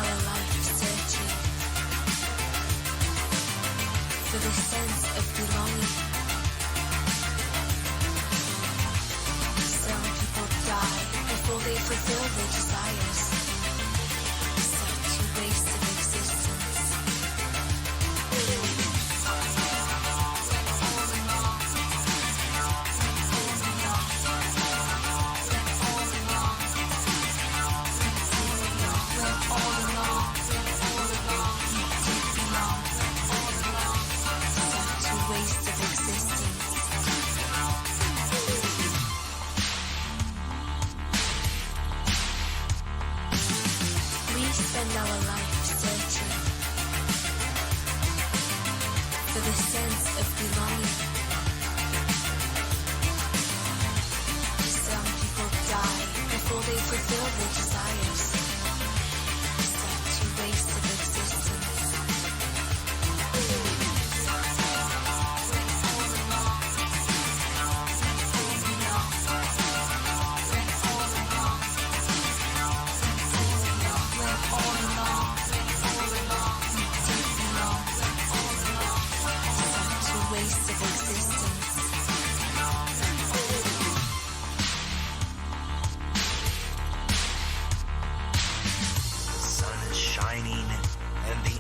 our life searching for the sense of belonging. Some people die before they fulfill their desires. Such a waste of existence. Spend our life searching for the sense of belonging. Some people die before they fulfill their desires. Such a waste of existence.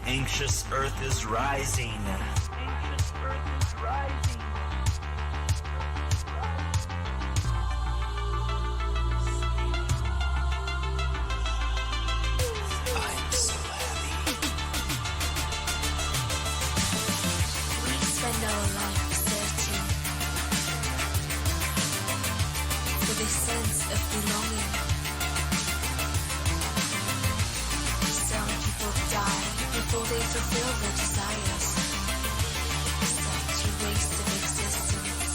Anxious Earth is rising. Anxious Earth is rising. I'm so happy. We spend our life searching for the sense of belonging. Some people die before they fulfill their desires. Such a waste of existence.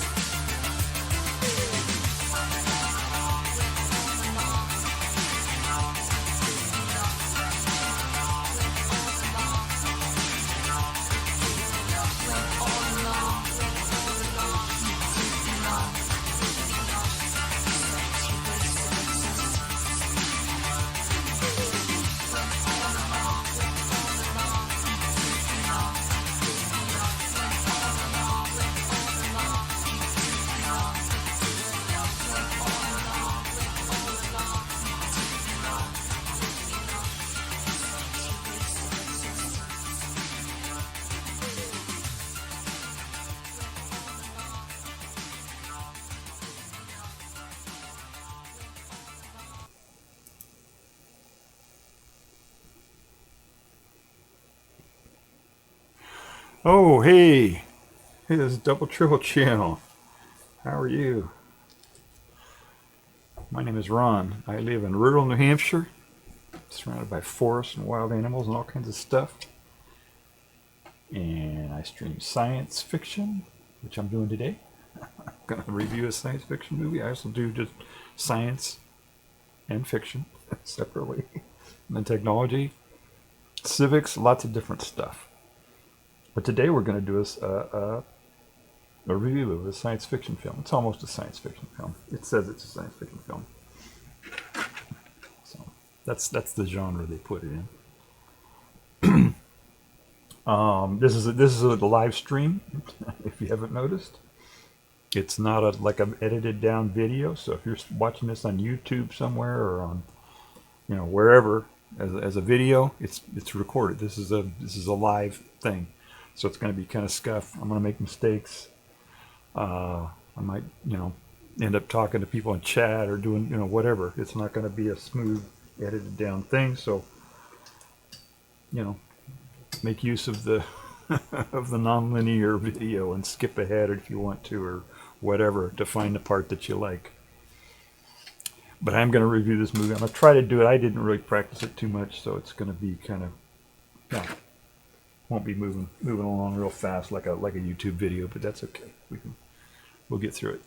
Oh, hey, this is Double Triple Channel. How are you? My name is Ron. I live in rural New Hampshire, surrounded by forests and wild animals and all kinds of stuff. And I stream science fiction, which I'm doing today. I'm going to review a science fiction movie. I also do just science and fiction separately. And then technology, civics, lots of different stuff. But today we're going to do a review of a science fiction film. It's almost a science fiction film. It says it's a science fiction film. So that's the genre they put it in. This is a live stream. If you haven't noticed, it's not like an edited down video. So if you're watching this on YouTube somewhere or on wherever as a video, it's recorded. This is a live thing. So it's going to be kind of scuff. I'm going to make mistakes. I might, end up talking to people in chat or doing, whatever. It's not going to be a smooth, edited down thing. So, make use of the of the nonlinear video and skip ahead if you want to, or whatever, to find the part that you like. But I'm going to review this movie. I'm going to try to do it. I didn't really practice it too much, so it's going to be kind of, won't be moving along real fast like a YouTube video, but that's okay. We'll get through it.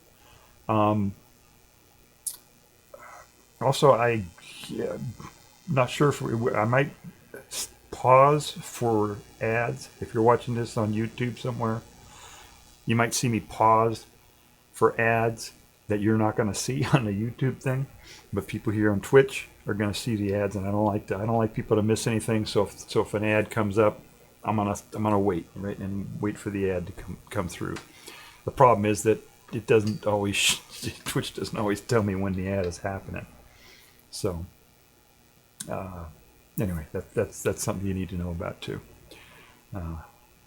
Also, not sure if I might pause for ads. If you're watching this on YouTube somewhere, you might see me pause for ads that you're not going to see on the YouTube thing, but people here on Twitch are going to see the ads, and I don't like people to miss anything. So if an ad comes up, I'm gonna wait, right, and wait for the ad to come through. The problem is that it doesn't always Twitch doesn't always tell me when the ad is happening. So anyway, that's something you need to know about too.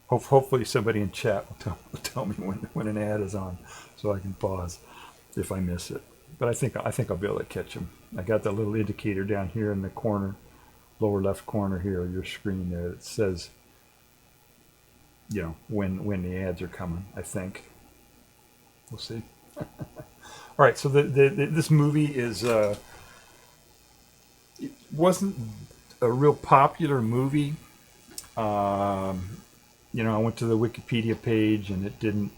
Hopefully somebody in chat will tell me when an ad is on, so I can pause if I miss it. But I think I'll be able to catch them. I got that little indicator down here in the corner, lower left corner here of your screen there that says, when the ads are coming. I think we'll see. All right, so this movie is it wasn't a real popular movie. I went to the Wikipedia page and it didn't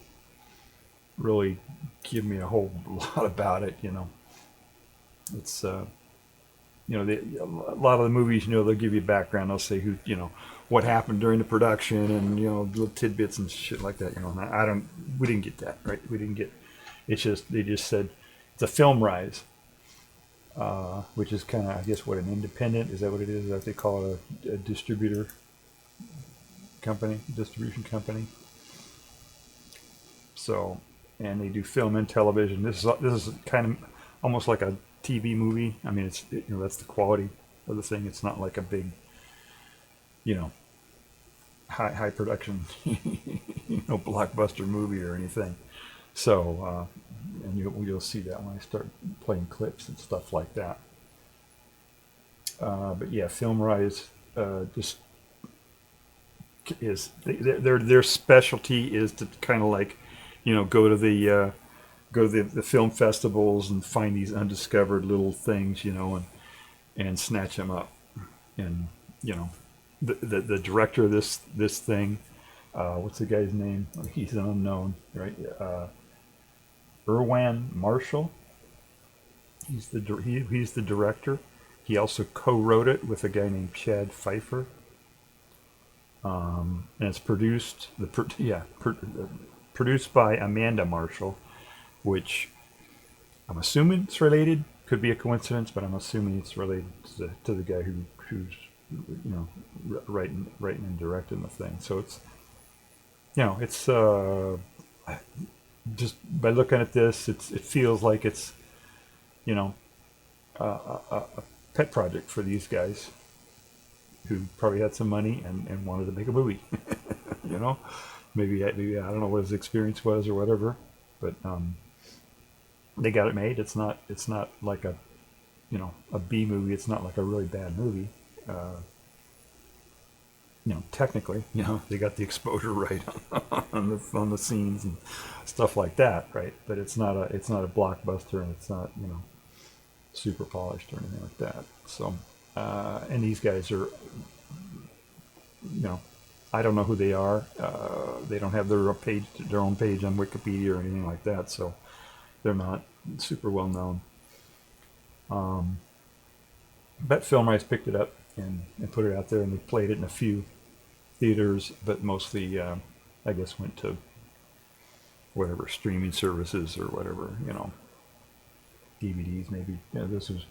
really give me a whole lot about it. It's a lot of the movies, they'll give you background. They'll say what happened during the production and little tidbits and shit like that. And we didn't get that, right? We didn't get. They just said it's a film rise, which is kind of, I guess, what an independent, is that what it is? Is that what they call it, a distribution company. So, and they do film and television. This is kind of almost like a TV movie. I mean, that's the quality of the thing. It's not like a big, high production, blockbuster movie or anything. So, and you'll see that when I start playing clips and stuff like that. But yeah, Film Rise just is their specialty is to kind of like, go to the film festivals and find these undiscovered little things, and snatch them up. And the director of this thing, what's the guy's name? He's an unknown, right? Irwan Marshall. He's the director. He also co-wrote it with a guy named Chad Pfeiffer. And it's produced by Amanda Marshall, which I'm assuming it's related. Could be a coincidence, but I'm assuming it's related to the guy who's writing and directing the thing. So it's just by looking at this, it feels like it's a pet project for these guys who probably had some money and wanted to make a movie. Maybe I don't know what his experience was or whatever, but they got it made. It's not like a B movie. It's not like a really bad movie. Technically, they got the exposure right on the scenes and stuff like that, right? But it's not a blockbuster, and it's not super polished or anything like that. So, and these guys are, I don't know who they are. They don't have their own page on Wikipedia or anything like that, so they're not super well known. But Film Rights picked it up and put it out there, and they played it in a few theaters, but mostly, I guess, went to whatever streaming services or whatever, DVDs maybe. This was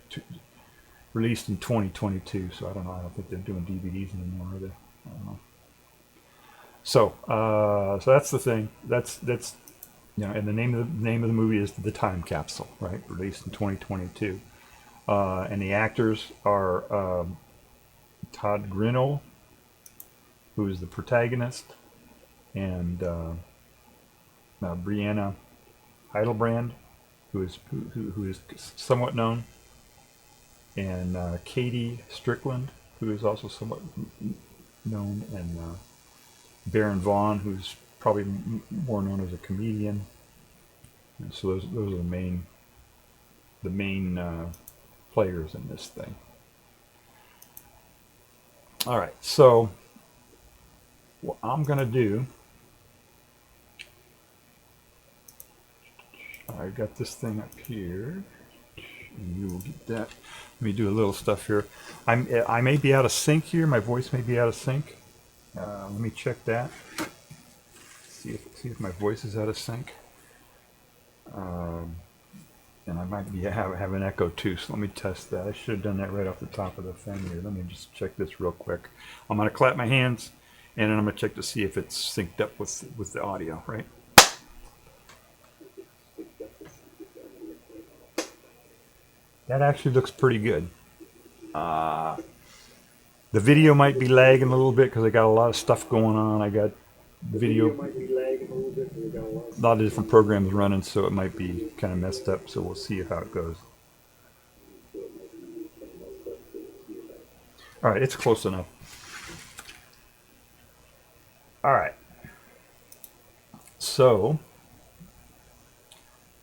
released in 2022, so I don't know. I don't think they're doing DVDs anymore, are they? I don't know. So, so that's the thing. That's and the name of the movie is The Time Capsule, right? Released in 2022, and the actors are Todd Grinnell, who is the protagonist, and Brianna Heidelbrand, who is somewhat known, and Katie Strickland, who is also somewhat known, and Baron Vaughn, who's probably more known as a comedian. And so those are the main players in this thing. All right, so what I'm gonna do, I got this thing up here, and you will get that. Let me do a little stuff here. I may be out of sync here. My voice may be out of sync. Let me check that. See if my voice is out of sync. And I might be have an echo too, so let me test that. I should have done that right off the top of the thing here. Let me just check this real quick. I'm going to clap my hands, and then I'm going to check to see if it's synced up with the audio, right? That actually looks pretty good. The video might be lagging a little bit because I got a lot of stuff going on. I got video, a lot of different programs running, so it might be kind of messed up. So we'll see how it goes. All right, it's close enough. All right. So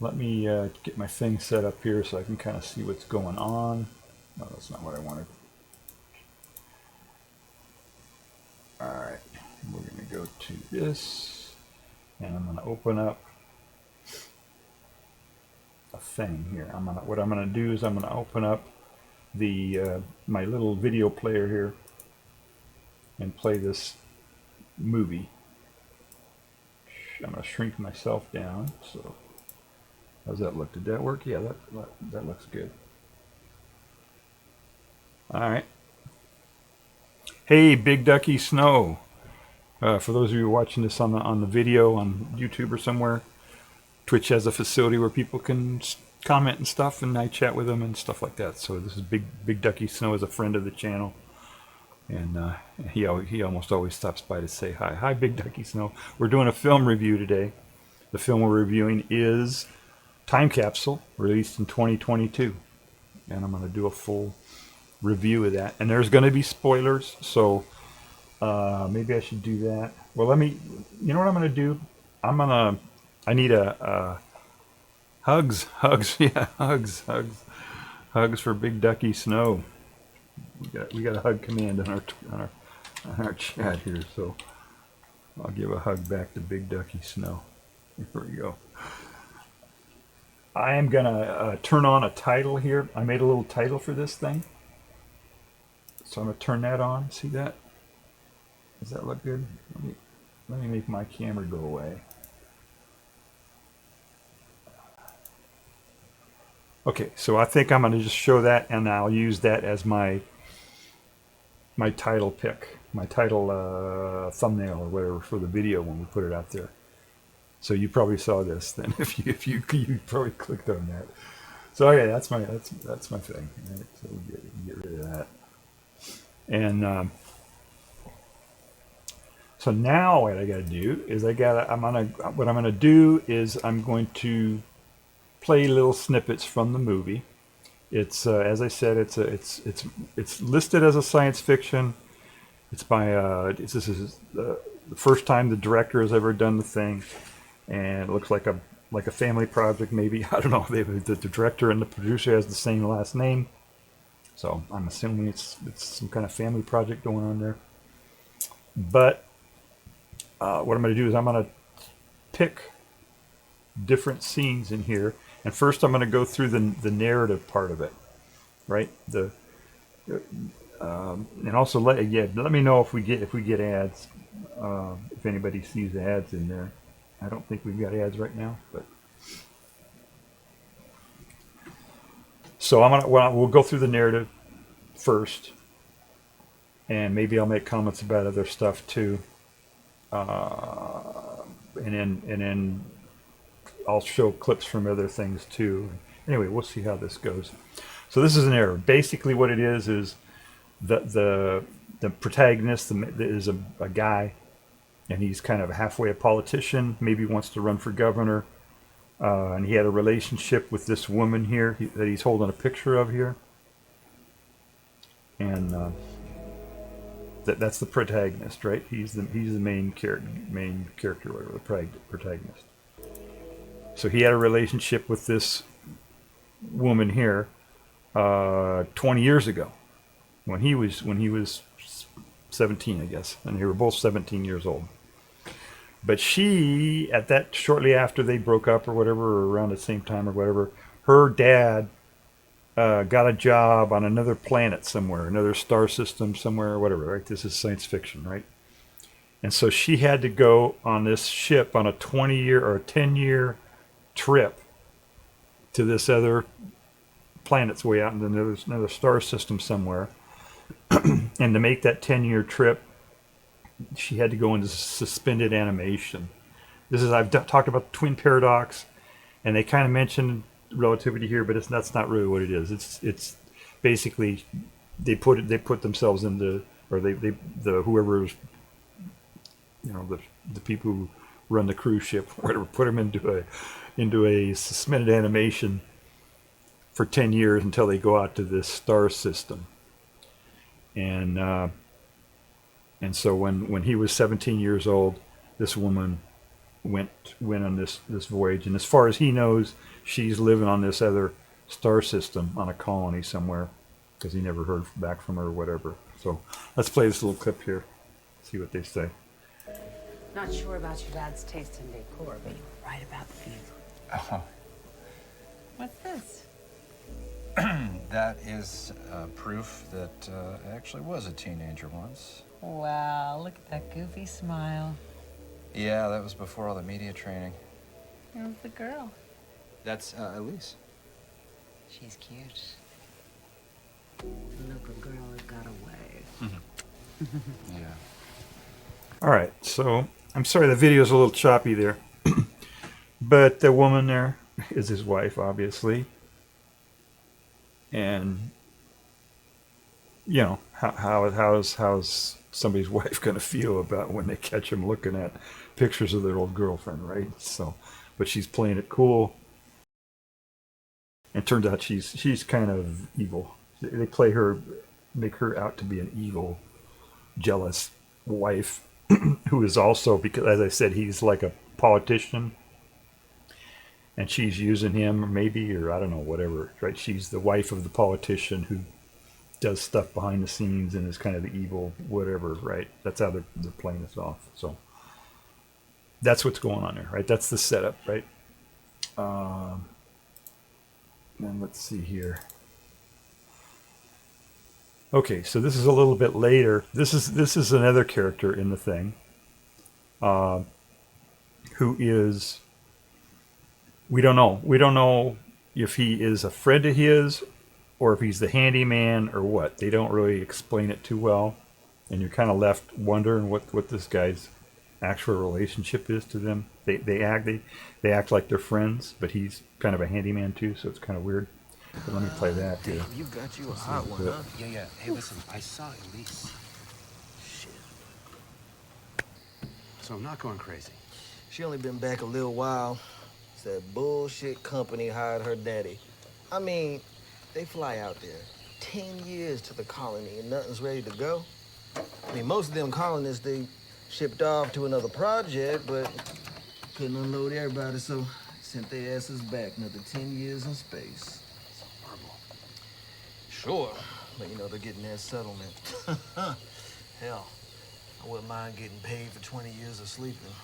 let me get my thing set up here so I can kind of see what's going on. No, that's not what I wanted. All right, we're going to go to this, and I'm going to open up a thing here. What I'm going to do is I'm going to open up the my little video player here and play this movie. I'm going to shrink myself down. So, how's that look? Did that work? Yeah, that looks good. All right. Hey, Big Ducky Snow. For those of you watching this on the video on YouTube or somewhere, Twitch has a facility where people can comment and stuff, and I chat with them and stuff like that. So this is Big Ducky Snow is a friend of the channel, and he almost always stops by to say hi. Hi, Big Ducky Snow. We're doing a film review today. The film we're reviewing is Time Capsule, released in 2022, and I'm going to do a full review of that. And there's going to be spoilers, so maybe I should do that. Well, you know what I'm going to do? I need hugs, yeah, hugs for Big Ducky Snow. We got a hug command on our chat here, so I'll give a hug back to Big Ducky Snow. Here we go. I am gonna turn on a title here. I made a little title for this thing, so I'm gonna turn that on. See that? Does that look good? Let me make my camera go away. Okay, so I think I'm going to just show that, and I'll use that as my title pick, my title thumbnail or whatever for the video when we put it out there. So you probably saw this then if you probably clicked on that. So okay, that's my thing. Right? So we'll get rid of that. And so now what I got to do is what I'm gonna do is I'm going to play little snippets from the movie. It's as I said, it's listed as a science fiction. It's by this is the first time the director has ever done the thing, and it looks like a family project maybe. I don't know. The director and the producer has the same last name, so I'm assuming it's some kind of family project going on there. But what I'm going to do is I'm going to pick different scenes in here. And first, I'm going to go through the narrative part of it, right? And also let me know if we get ads, if anybody sees ads in there. I don't think we've got ads right now, but so we'll go through the narrative first, and maybe I'll make comments about other stuff too, and then I'll show clips from other things too. Anyway, we'll see how this goes. So this is an error. Basically what it is the protagonist is a guy, and he's kind of halfway a politician, maybe wants to run for governor, and he had a relationship with this woman here that he's holding a picture of here. And that's the protagonist, right? He's the main character, whatever, the protagonist. So he had a relationship with this woman here 20 years ago, when he was 17, I guess, and they were both 17 years old. But she, shortly after they broke up or whatever, or around the same time or whatever, her dad got a job on another planet somewhere, another star system somewhere or whatever, right? This is science fiction, right? And so she had to go on this ship on a 20-year or a 10-year trip to this other planet's way out in another star system somewhere. And to make that 10-year trip, she had to go into suspended animation. This is, I've talked about the twin paradox, and they kind of mentioned relativity here, but that's not really what it is. It's basically they put themselves into, or the whoever's, the people who run the cruise ship, whatever, put them into a suspended animation for 10 years until they go out to this star system. And so when he was 17 years old, this woman went on this voyage, and as far as he knows, she's living on this other star system on a colony somewhere, because he never heard back from her or whatever. So let's play this little clip here, see what they say. Not sure about your dad's taste in decor, but you were right about the view. Oh, What's this? that is proof that I actually was a teenager once. Wow, look at that goofy smile. Yeah, that was before all the media training. How's the girl? That's Elise. She's cute. Look, a girl has got away. Yeah. All right, so I'm sorry the video's a little choppy there, but the woman there is his wife, obviously, and how's somebody's wife going to feel about when they catch him looking at pictures of their old girlfriend, right? So, but she's playing it cool, and it turns out she's kind of evil. They make her out to be an evil, jealous wife who is also, because as I said, he's like a politician, and she's using him, or I don't know, whatever, right? She's the wife of the politician who does stuff behind the scenes and is kind of the evil whatever, right? That's how they're playing this off. So that's what's going on there, right? That's the setup, right? And let's see here. Okay, so this is a little bit later. This is another character in the thing, who is, we don't know. We don't know if he is a friend of his or if he's the handyman or what. They don't really explain it too well, and you're kind of left wondering what this guy's actual relationship is to them. They act like they're friends, but he's kind of a handyman too, so it's kind of weird. But let me play that here. You got you a hot one, huh? Yeah. Hey, listen, I saw Elise. Shit. So I'm not going crazy. She only been back a little while. It's that bullshit company hired her daddy. I mean, they fly out there 10 years to the colony and nothing's ready to go. I mean, most of them colonists, they shipped off to another project, but couldn't unload everybody, so sent their asses back another 10 years in space. Sure, but they're getting their settlement. Hell, I wouldn't mind getting paid for 20 years of sleeping.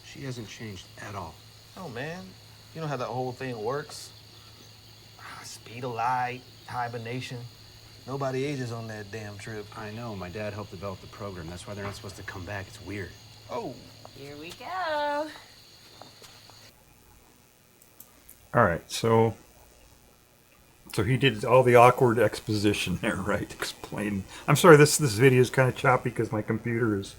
She hasn't changed at all. Oh, man, you know how that whole thing works? Speed of light, hibernation. Nobody ages on that damn trip. I know, my dad helped develop the program. That's why they're not supposed to come back. It's weird. Oh. Here we go. All right, so he did all the awkward exposition there, right? Explain. I'm sorry, this video is kind of choppy because my computer is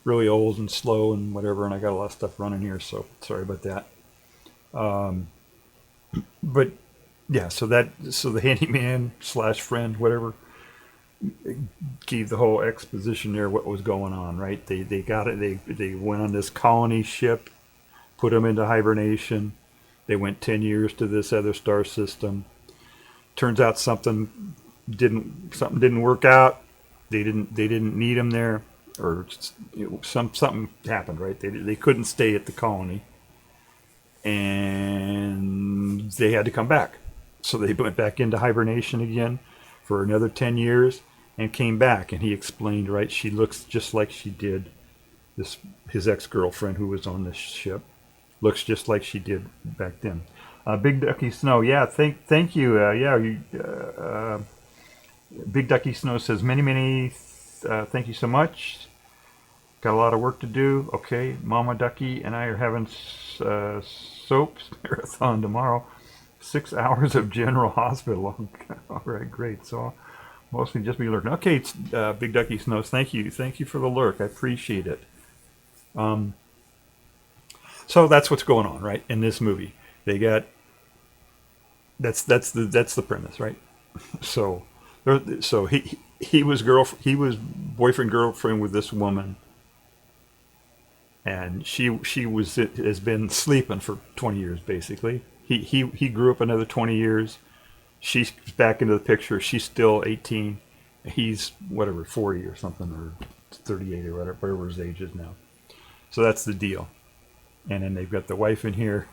really old and slow and whatever, and I got a lot of stuff running here, so sorry about that. But yeah, so the handyman / friend, whatever, gave the whole exposition there, what was going on, right? They got it. They went on this colony ship, put them into hibernation. They went 10 years to this other star system. Turns out something didn't work out. They didn't need them there, or something happened, right? They couldn't stay at the colony, and they had to come back. So they went back into hibernation again for another 10 years and came back. And he explained, right? She looks just like she did his ex-girlfriend who was on this ship. Looks just like she did back then. Big Ducky Snow, yeah, thank you. Big Ducky Snow says many thank you so much. Got a lot of work to do. Okay, Mama Ducky and I are having soap marathon tomorrow. 6 hours of General Hospital. All right, great. So mostly just be lurking. Okay, it's, Big Ducky Snows. Thank you for the lurk. I appreciate it. So that's what's going on, right? In this movie, they got that's the premise, right? So he was boyfriend girlfriend with this woman, and she has been sleeping for 20 years basically. He grew up another 20 years. She's back into the picture. She's still 18. He's whatever 40 or something, or 38 or whatever his age is now. So that's the deal. And then they've got the wife in here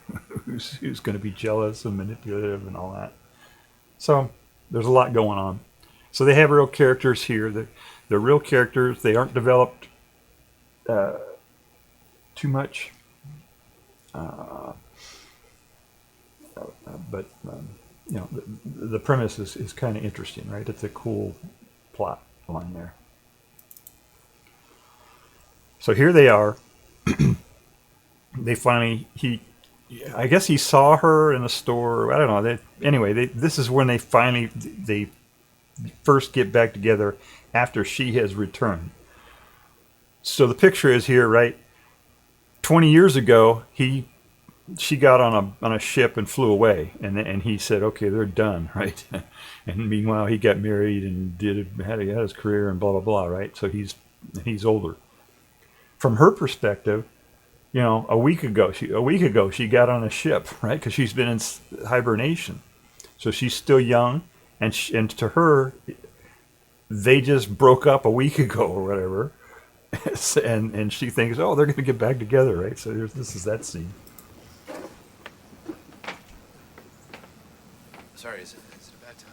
who's going to be jealous and manipulative and all that. So there's a lot going on. So they have real characters here. They're real characters. They aren't developed too much. But you know, the premise is kind of interesting, right? It's a cool plot line there. So here they are. They finally, I guess he saw her in the store. I don't know. This is when they first get back together after she has returned. So the picture is here, right? 20 years ago, she got on a ship and flew away, and he said, okay, they're done, right? And meanwhile, he got married and had his career and blah blah blah, right? So he's older. From her perspective, you know, a week ago she got on a ship, right? Because she's been in hibernation, so she's still young, and to her, they just broke up a week ago or whatever, and she thinks, oh, they're going to get back together, right? So this is that scene. Sorry, is it a bad time?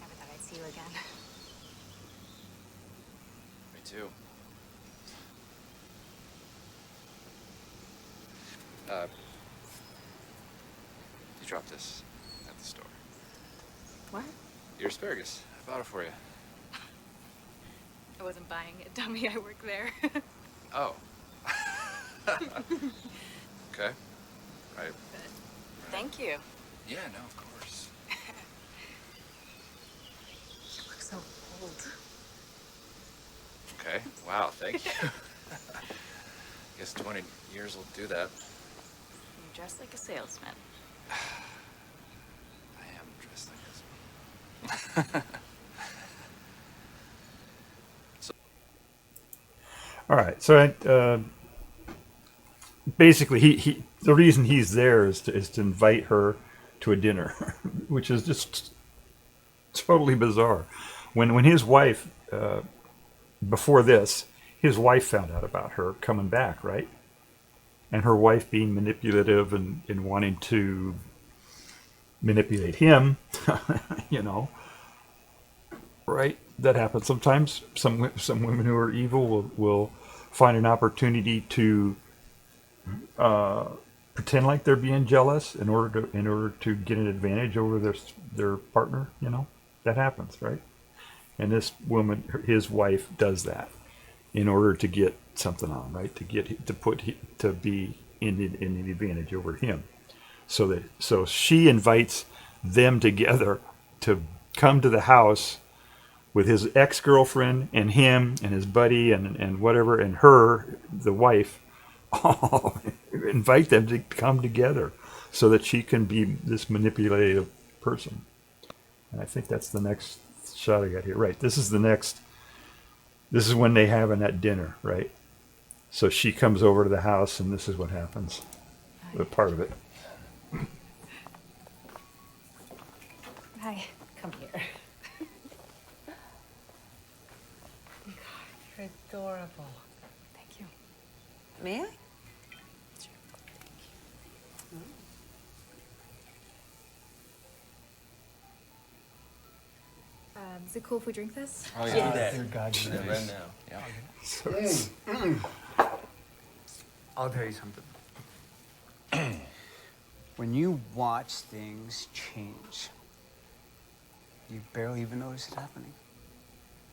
Never thought I'd see you again. Me too. You dropped this at the store. What? Your asparagus. I bought it for you. I wasn't buying it, dummy. I work there. Oh. Okay. Right. Thank you. Yeah, no, of course. You look so old. Okay. Wow, thank you. Guess 20 years will do that. You're dressed like a salesman. I am dressed like this. All right. So basically, the reason he's there is to invite her to a dinner, which is just totally bizarre. When his wife, before this, his wife found out about her coming back, right? And her wife being manipulative and wanting to manipulate him, you know, right? That happens sometimes. Some women who are evil will find an opportunity to pretend like they're being jealous in order to get an advantage over their to you know. That happens, right? And this woman, his wife, does that in order to get something on, right? To be in the advantage over him. So she invites them together to come to the house with his ex-girlfriend and him and his buddy and whatever, and her, the wife, all invite them to come together so that she can be this manipulative person. And I think that's the next shot I got here. Right, this is when they having that dinner, right? So she comes over to the house, and this is what happens. A part of it. Hi. Come here. God, you're adorable. Thank you. May I? Is it cool if we drink this? Oh, yeah. Dear God, do that right now. Yeah. So it's- I'll tell you something. When you watch things change, you barely even notice it happening.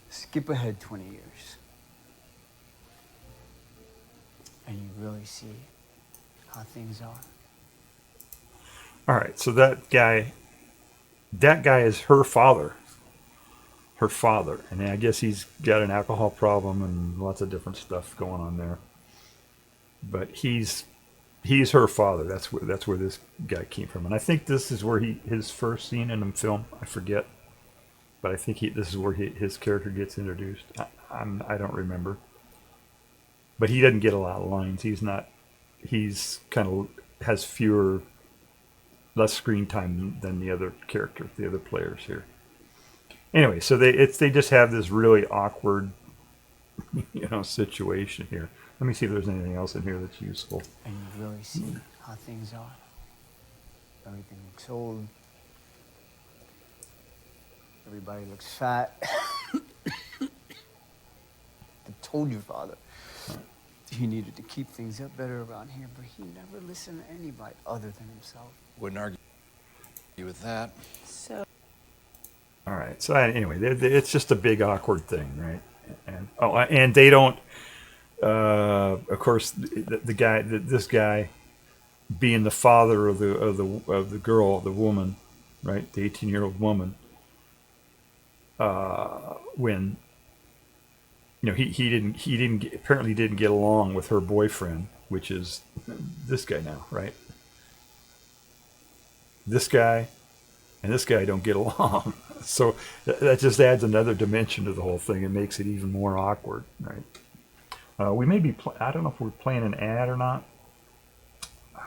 Skip ahead 20 years. And you really see how things are. all right, so that guy is her father. Her father, and I guess he's got an alcohol problem and lots of different stuff going on there. But he's her father. That's where this guy came from, and I think this is where his first scene in the film. I forget, but I think this is where his character gets introduced. I don't remember, but he doesn't get a lot of lines. He's kind of has less screen time than the other characters, the other players here. Anyway, so they just have this really awkward, situation here. Let me see if there's anything else in here that's useful. And you really see how things are. Everything looks old. Everybody looks fat. I told your father he needed to keep things up better around here, but he never listened to anybody other than himself. Wouldn't argue with that. So, All right. So anyway, it's just a big awkward thing, right? And they don't. Of course, this guy, being the father of the girl, the woman, right, the 18-year-old woman. When he apparently didn't get along with her boyfriend, which is this guy now, right? This guy and this guy don't get along. So that just adds another dimension to the whole thing and makes it even more awkward, right? We may be, I don't know if we're playing an ad or not. All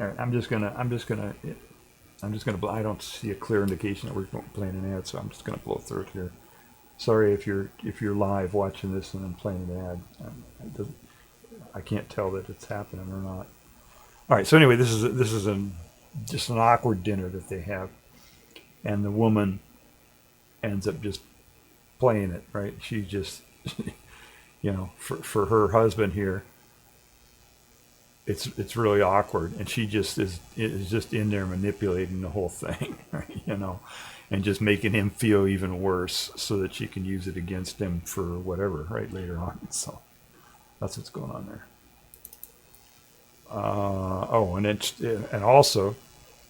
right, I don't see a clear indication that we're playing an ad, so I'm just going to blow through it here. Sorry if you're live watching this and I'm playing an ad. I can't tell that it's happening or not. All right, so anyway, this is just an awkward dinner that they have, and the woman ends up just playing it, right? She just, for her husband here, it's really awkward, and she just is just in there manipulating the whole thing, right? And just making him feel even worse so that she can use it against him for whatever, right, later on. So that's what's going on there. And also,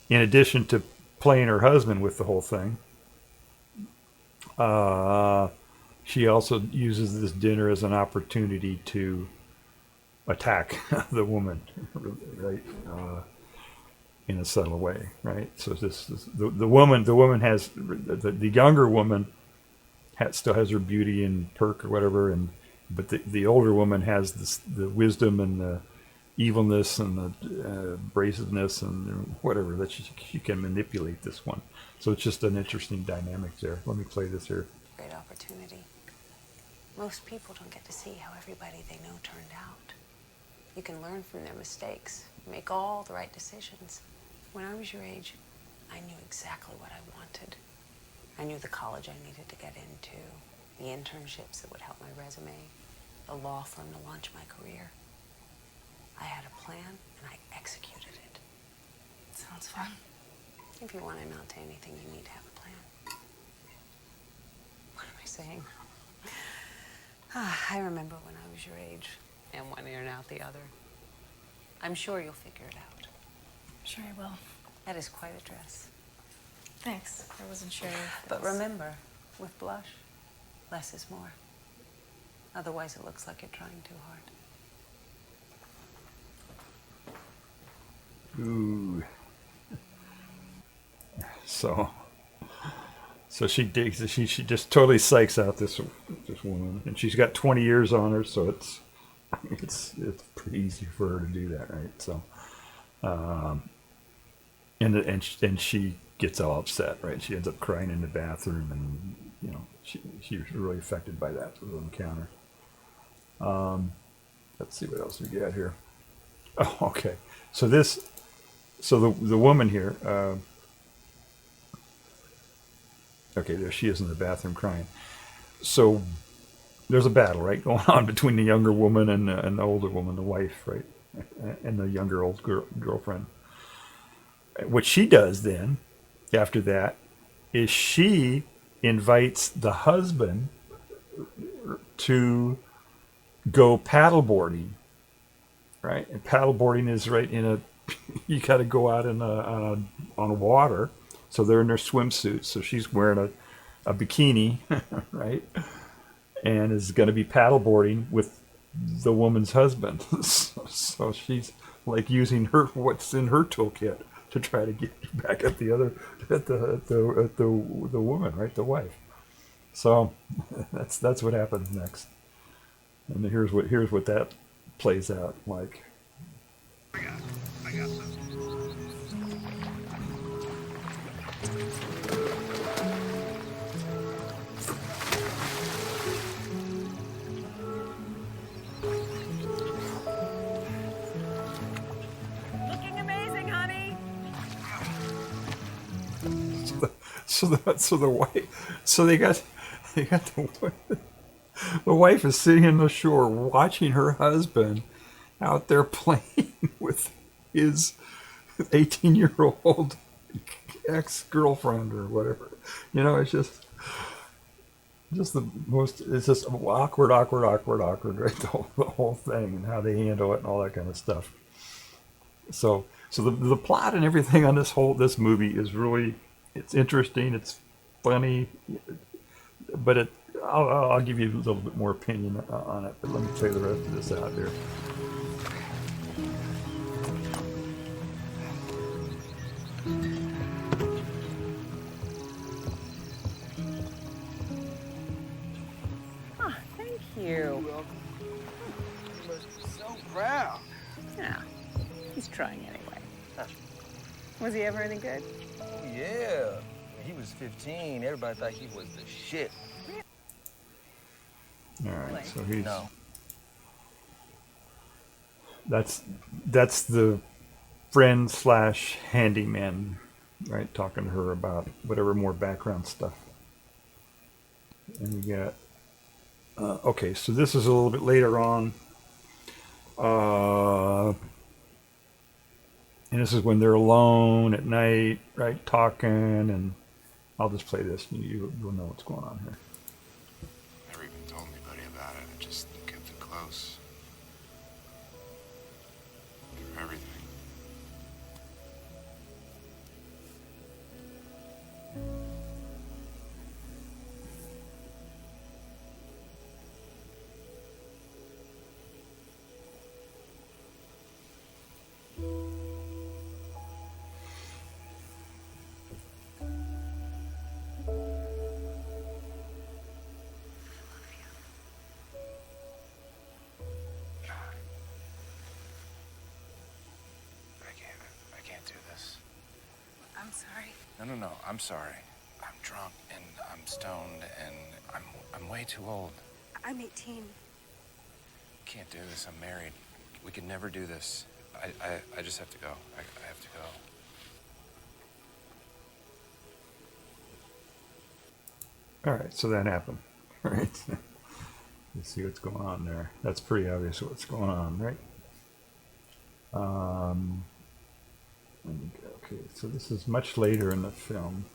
in addition to playing her husband with the whole thing, she also uses this dinner as an opportunity to attack the woman, right? In a subtle way, right? So the woman has the younger woman still has her beauty and perk or whatever, but the older woman has the wisdom and the evilness and the abrasiveness and whatever that she can manipulate this one. So it's just an interesting dynamic there. Let me play this here. great opportunity. Most people don't get to see how everybody they know turned out. You can learn from their mistakes, make all the right decisions. When I was your age, I knew exactly what I wanted. I knew the college I needed to get into, the internships that would help my resume, a law firm to launch my career. I had a plan, and I executed it. Sounds fun. If you want to amount to anything, you need to have a plan. What am I saying? I remember when I was your age, and one ear and out the other. I'm sure you'll figure it out. Sure I will. That is quite a dress. Thanks. I wasn't sure. But remember, with blush, less is more. Otherwise, it looks like you're trying too hard. Ooh. So she digs. She just totally psychs out this woman, and she's got 20 years on her, so it's pretty easy for her to do that, right? So, and she gets all upset, right? She ends up crying in the bathroom, and she's really affected by that little encounter. Let's see what else we got here. Oh, okay. So the woman here, Okay, there she is in the bathroom crying. So there's a battle, right, going on between the younger woman and the older woman, the wife, right, and the younger old girlfriend. What she does then, after that, is she invites the husband to go paddleboarding, right? And paddleboarding is right in a, you got to go out on water. So they're in their swimsuits. So she's wearing a bikini, right? And is going to be paddleboarding with the woman's husband. So she's like using what's in her toolkit to try to get back at the woman, right? The wife. So that's what happens next. And here's what that plays out like. I got something. Looking amazing, honey. So the wife, so they got the wife is sitting on the shore watching her husband out there playing with his 18-year-old ex-girlfriend or whatever. You know, it's just the most, it's just awkward, right? The whole thing and how they handle it and all that kind of stuff. So the plot and everything on this movie is really, it's interesting, it's funny, but I'll give you a little bit more opinion on it, but let me tell you the rest of this out here. Oh, thank you. You must be so proud. Yeah, he's trying anyway. Was he ever any good? Oh, yeah. When he was 15, everybody thought he was the shit. All right, so he's No. that's the friend / handyman, right, talking to her about whatever more background stuff. And we got okay, so this is a little bit later on, and this is when they're alone at night, right, talking, and I'll just play this, and you'll know what's going on here. Never even told anybody about it. I just kept it close. For everything. I can't do this. I'm sorry. No. I'm sorry. I'm drunk and I'm stoned and I'm way too old. I'm 18. Can't do this. I'm married. We could never do this. I just have to go. I have to go. All right, so that happened, right? You see what's going on there. That's pretty obvious what's going on, right? Okay, so this is much later in the film.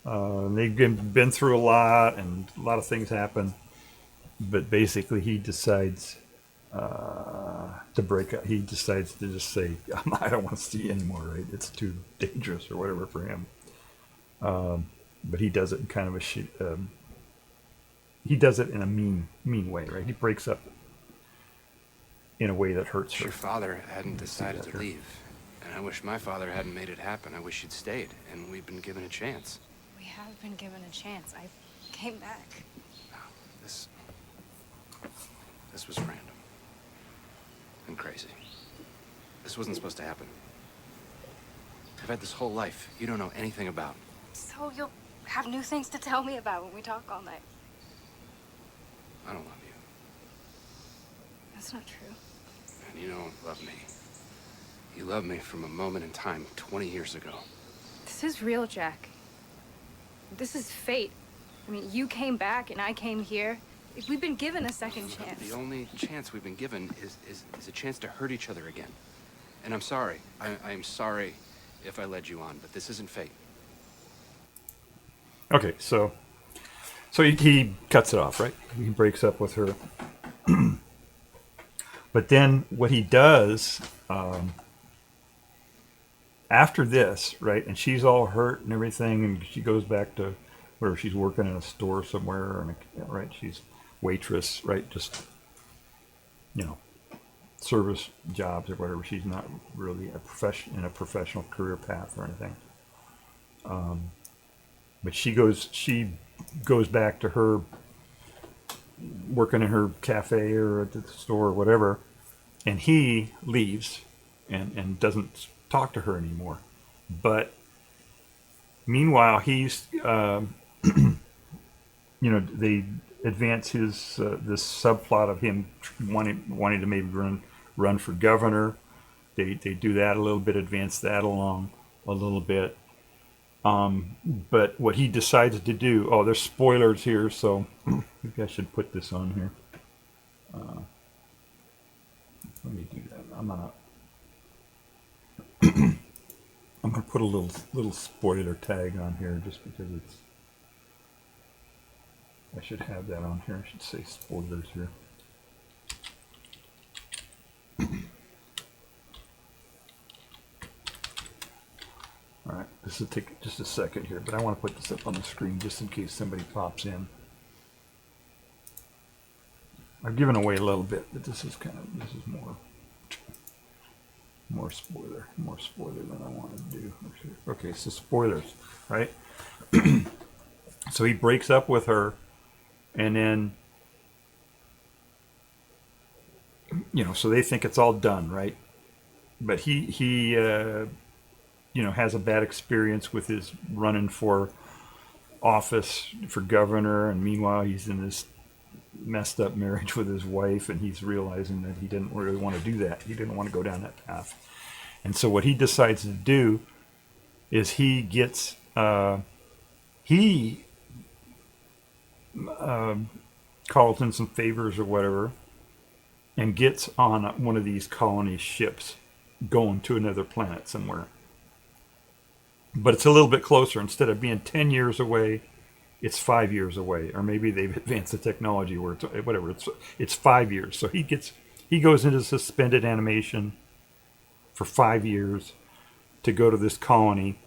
They've been through a lot, and a lot of things happen. But basically, he decides to break up. He decides to just say, "I don't want to see you anymore." Right? It's too dangerous or whatever for him. But he does it in kind of a he does it in a mean way, right? He breaks up in a way that hurts her. Your father hadn't decided to leave, and I wish my father hadn't made it happen. I wish he'd stayed, and we'd been given a chance. We have been given a chance. I came back. No, this was random and crazy. This wasn't supposed to happen. I've had this whole life you don't know anything about. So you'll have new things to tell me about when we talk all night. I don't love you, That's not true. and you don't love me. You loved me from a moment in time 20 years ago. This is real, Jack. This is fate. I mean, you came back and I came here. We've been given a second chance. The only chance we've been given is a chance to hurt each other again. And I'm sorry. I'm sorry if I led you on, but this isn't fate. Okay, so he cuts it off, right? He breaks up with her. But then what he does after this, right, and she's all hurt and everything, and she goes back to where she's working in a store somewhere, and right, she's waitress, right, just, you know, service jobs or whatever. She's not really in a professional career path or anything. But she goes back to her working in her cafe or at the store or whatever, and he leaves and doesn't talk to her anymore. But meanwhile, he's they advance his this subplot of him wanting to maybe run for governor. They do that a little bit, advance that along a little bit. But what he decides to do, there's spoilers here, so maybe I should put this on here. Let me do that. I'm gonna put a little spoiler tag on here just because I should have that on here. I should say spoilers here. All right, this will take just a second here, but I want to put this up on the screen just in case somebody pops in. I've given away a little bit, but this is more spoiler than I wanted to do. Okay, so spoilers, right? So he breaks up with her, and then, so they think it's all done, right? But he has a bad experience with his running for office for governor, and meanwhile he's in this messed up marriage with his wife, and he's realizing that he didn't really want to do that. He didn't want to go down that path. And so what he decides to do is he gets calls in some favors or whatever, and gets on one of these colony ships going to another planet somewhere. But it's a little bit closer. Instead of being 10 years away, it's 5 years away. Or maybe they've advanced the technology where it's 5 years. So he goes into suspended animation for 5 years to go to this colony,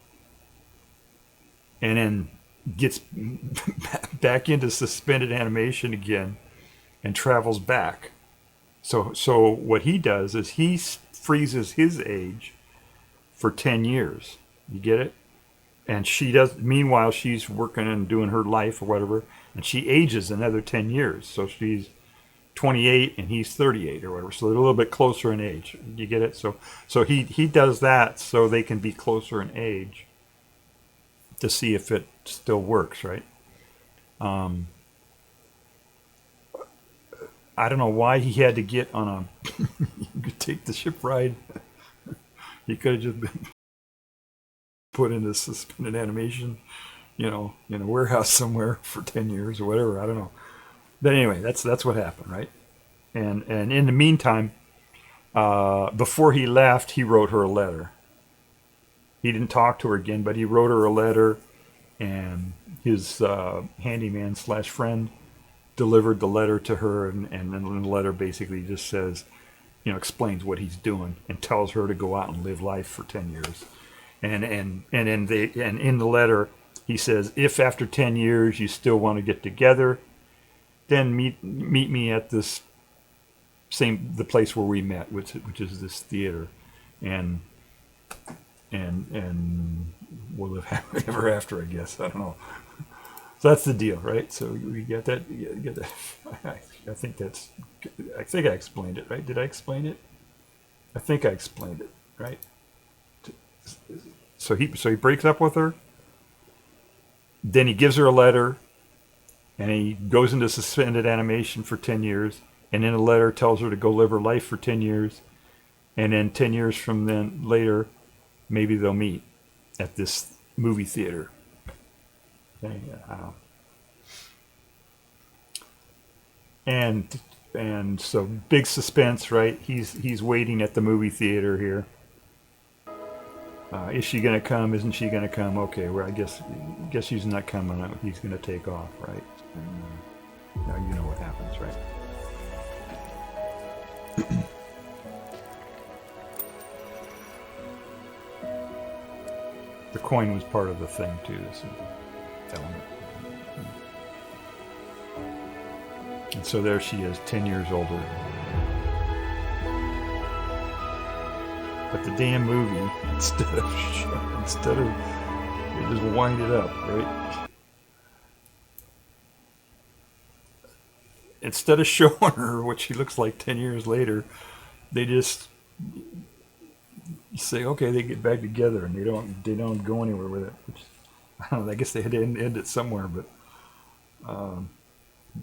and then gets back into suspended animation again and travels back. So what he does is he freezes his age for 10 years. You get it? And she does. Meanwhile, she's working and doing her life or whatever, and she ages another 10 years. So she's 28 and he's 38 or whatever. So they're a little bit closer in age. You get it? So he does that so they can be closer in age to see if it still works, right? I don't know why he had to get on a you could take the ship ride. He could have just been put into suspended animation, in a warehouse somewhere for 10 years or whatever. I don't know. But anyway, that's what happened, right? And in the meantime, before he left, he wrote her a letter. He didn't talk to her again, but he wrote her a letter, and his handyman / friend delivered the letter to her, and then the letter basically just says, explains what he's doing and tells her to go out and live life for 10 years. And in the letter he says, if after 10 years you still want to get together, then meet me at the place where we met, which is this theater, and we'll live happily ever after, I guess. I don't know. So that's the deal, right? So we get that. You get that. I think I explained it, right? Did I explain it? I think I explained it, right? So he breaks up with her. Then he gives her a letter, and he goes into suspended animation for 10 years. And in a letter tells her to go live her life for 10 years. And then 10 years from then later, maybe they'll meet at this movie theater. Anyhow. And so big suspense, right? He's waiting at the movie theater here. Is she gonna come? Isn't she gonna come? Okay, well I guess she's not coming. He's gonna take off, right? And, now you know what happens, right? The coin was part of the thing too. This element. And so there she is, 10 years older. But the damn movie, instead of they just wind it up, right? Instead of showing her what she looks like 10 years later, they just say, okay, they get back together, and they don't go anywhere with it. Which, I don't know. I guess they had to end it somewhere, but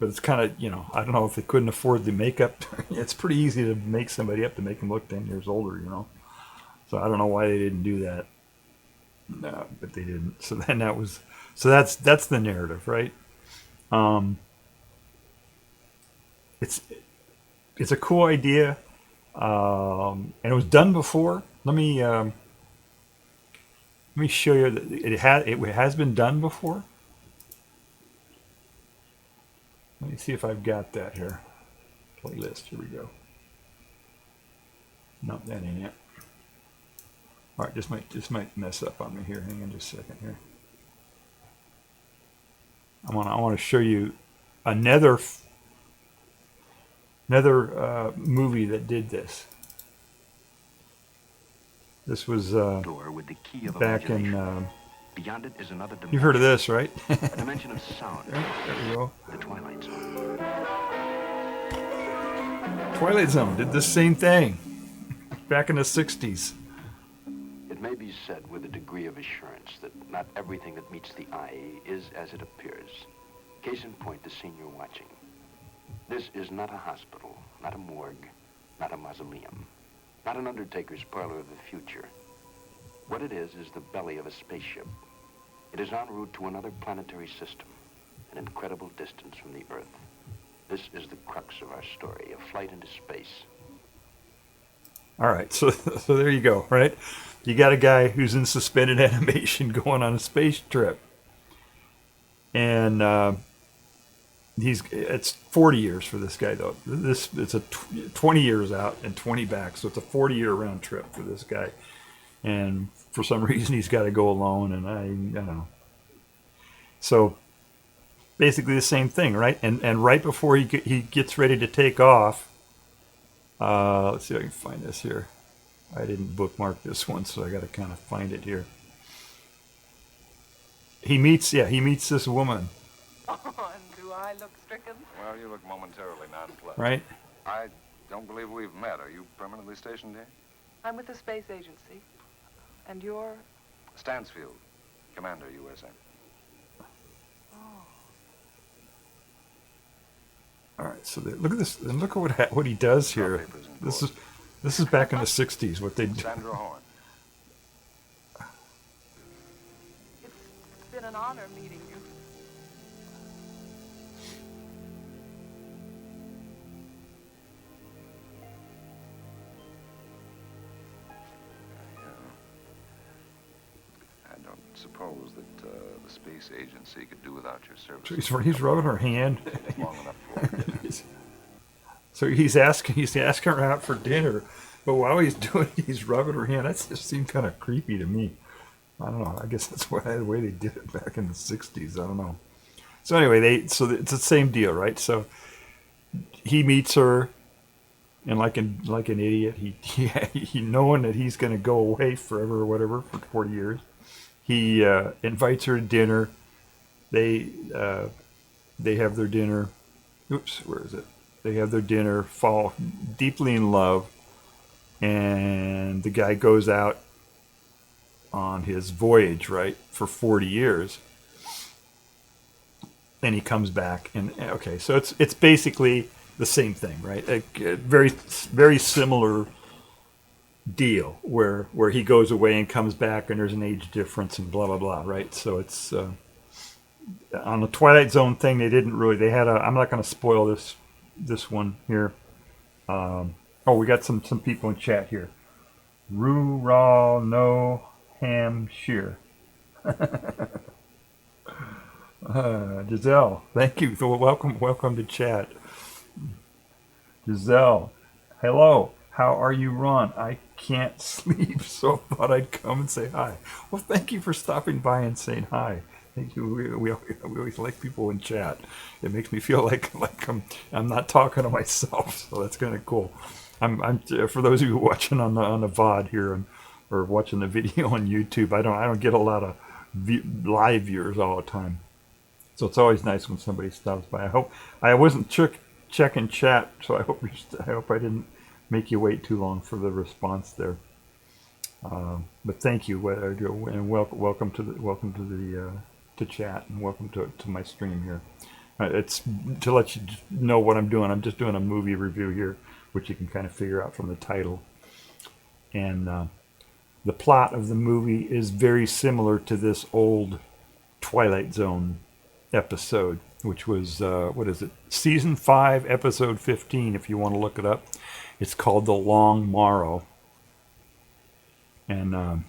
it's kind of, I don't know if they couldn't afford the makeup. It's pretty easy to make somebody up to make them look 10 years older, So I don't know why they didn't do that. No, but they didn't. So then that's the narrative, right? It's a cool idea, and it was done before. Let me show you that it has been done before. Let me see if I've got that here. Playlist. Here we go. No, that ain't it. All right, this might mess up on me here. Hang on just a second here. I want to show you another movie that did this. This was back in. Beyond it is another dimension. You've heard of this, right? A dimension of sound. There we go. The Twilight Zone. Twilight Zone did the same thing back in the 60s. It may be said with a degree of assurance that not everything that meets the eye is as it appears. Case in point, the scene you're watching. This is not a hospital, not a morgue, not a mausoleum, not an undertaker's parlor of the future. What it is the belly of a spaceship. It is en route to another planetary system, an incredible distance from the Earth. This is the crux of our story, a flight into space. All right, so there you go, right? You got a guy who's in suspended animation going on a space trip. And it's 40 years for this guy, though. It's 20 years out and 20 back, so it's a 40-year round trip for this guy. And for some reason, he's got to go alone, and I don't know. So basically the same thing, right? And right before he gets ready to take off, let's see if I can find this here. I didn't bookmark this one, so I got to kind of find it here. He meets this woman. Oh, and do I look stricken? Well, you look momentarily nonplussed. Right? I don't believe we've met. Are you permanently stationed here? I'm with the space agency. And you're? Stansfield, Commander, USA. Oh. All right, so look at this, and look at what he does here. This is back in the 60s. What they do. Sandra Horn. It's been an honor meeting you. Suppose that the space agency could do without your services. He's rubbing her hand. Long enough for So he's asking her out for dinner, but while he's doing it, he's rubbing her hand. That just seemed kind of creepy to me. I don't know. I guess that's the way they did it back in the 60s. I don't know. So anyway, it's the same deal, right? So he meets her, and like an idiot, he knowing that he's going to go away forever or whatever for 40 years. He invites her to dinner. They have their dinner. Oops, where is it? They have their dinner, fall deeply in love, and the guy goes out on his voyage, right, for 40 years. And he comes back, and okay, so it's basically the same thing, right? A very, very similar deal where he goes away and comes back, and there's an age difference and blah blah blah, right? So it's on the Twilight Zone thing, they didn't really. They had a. I'm not going to spoil this one here. Oh, we got some people in chat here. Rural no Hampshire. Giselle, thank you. So welcome to chat. Giselle, hello. How are you, Ron? I can't sleep, so I thought I'd come and say hi. Well, thank you for stopping by and saying hi. Thank you. We always like people in chat. It makes me feel like I'm not talking to myself, so that's kind of cool. I'm for those of you watching on the VOD here or watching the video on YouTube. I don't get a lot of live viewers all the time, so it's always nice when somebody stops by. I wasn't checking chat, so I hope I didn't make you wait too long for the response there. But thank you, and welcome to chat, and welcome to my stream here. It's to let you know what I'm doing. I'm just doing a movie review here, which you can kind of figure out from the title. And the plot of the movie is very similar to this old Twilight Zone episode, which was, what is it? Season 5, episode 15, if you want to look it up. It's called The Long Morrow. And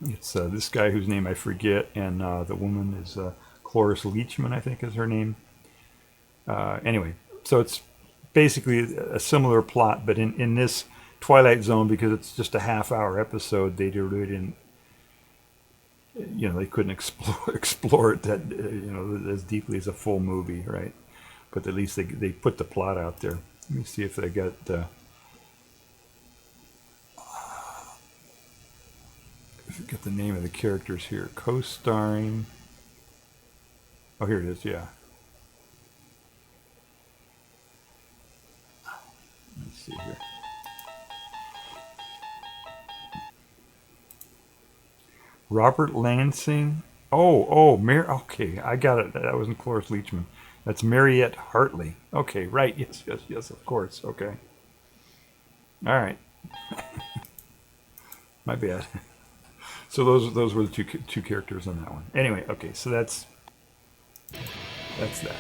it's this guy whose name I forget, and the woman is Cloris Leachman, I think is her name. Anyway, so it's basically a similar plot, but in this Twilight Zone, because it's just a half-hour episode, they really didn't, they couldn't explore it that as deeply as a full movie, right? But at least they put the plot out there. Let me see if they got get the name of the characters here. Co-starring. Oh, here it is. Yeah. Let's see here. Robert Lansing. Okay, I got it. That wasn't Cloris Leachman. That's Mariette Hartley. Okay, right. Yes, of course. Okay. All right. My bad. So those were the two characters on that one. Anyway, okay, so that's that.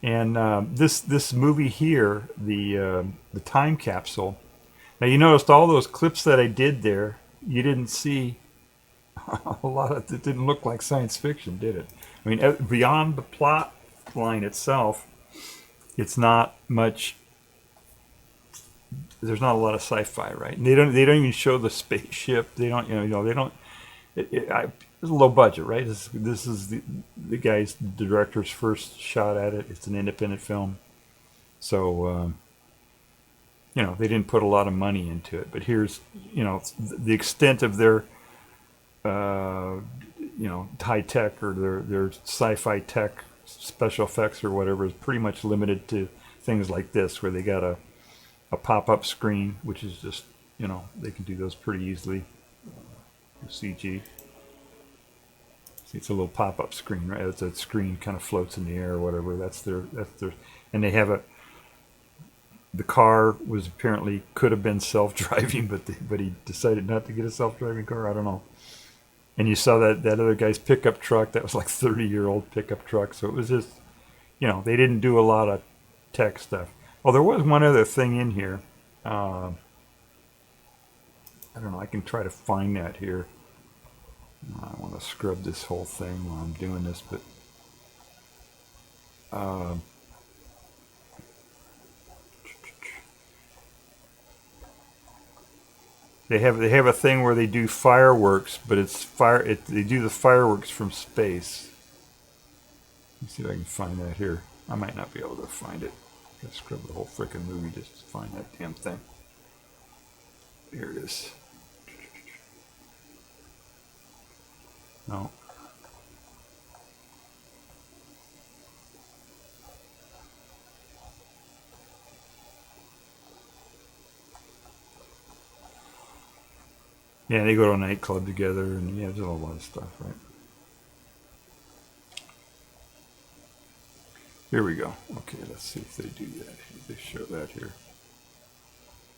And this movie here, the time capsule. Now you noticed all those clips that I did there. You didn't see a lot of it. Didn't look like science fiction, did it? I mean, beyond the plot line itself, it's not much. There's not a lot of sci-fi, right? And they don't even show the spaceship. They don't, they don't. It's a low budget, right? This is the director's first shot at it. It's an independent film, so they didn't put a lot of money into it. But here's the extent of their high tech or their sci-fi tech special effects or whatever is pretty much limited to things like this, where they got a pop-up screen, which is just they can do those pretty easily. CG. See, it's a little pop-up screen, right? It's a screen kind of floats in the air or whatever. That's their, and they have the car was apparently could have been self-driving, but he decided not to get a self-driving car. I don't know. And you saw that other guy's pickup truck. That was like 30-year-old pickup truck. So it was just, they didn't do a lot of tech stuff. Well, there was one other thing in here. I don't know. I can try to find that here. I want to scrub this whole thing while I'm doing this, but they have a thing where they do fireworks, but it's they do the fireworks from space. Let's see if I can find that here. I might not be able to find it. I gotta scrub the whole frickin' movie just to find that damn thing. Here it is. No. Yeah, they go to a nightclub together, and there's a lot of stuff, right? Here we go. Okay, let's see if they do that. They show that here.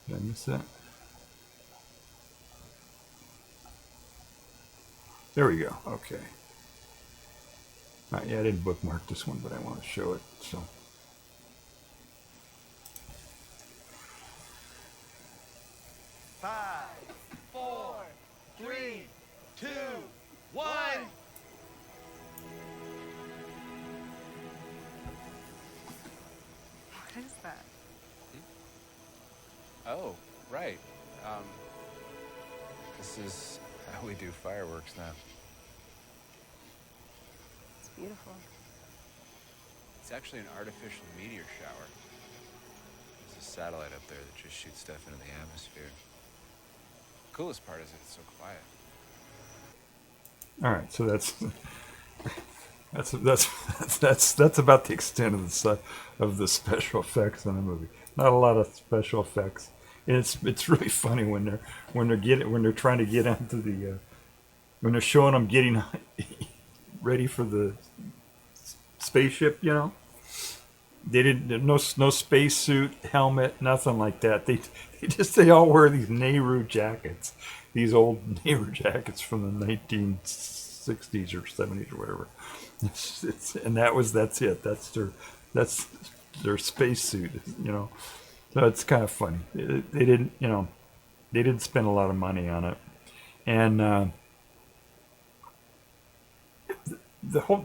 Did I miss that? There we go. Okay. Yeah, I didn't bookmark this one, but I want to show it. So. Five, four, three, two, one. What is that? Oh, right. This is how we do fireworks now. It's beautiful. It's actually an artificial meteor shower. There's a satellite up there that just shoots stuff into the atmosphere. The coolest part is it's so quiet. All right, so that's about the extent of the special effects in the movie. Not a lot of special effects. And it's really funny when they're trying to get onto the when they're showing them getting ready for the spaceship. You know, they didn't no spacesuit, helmet, nothing like that. They all wear these Nehru jackets, these old Nehru jackets from the 1960s or 70s or whatever. And that's it. That's their spacesuit. You know. So it's kind of funny. They didn't spend a lot of money on it, and the whole,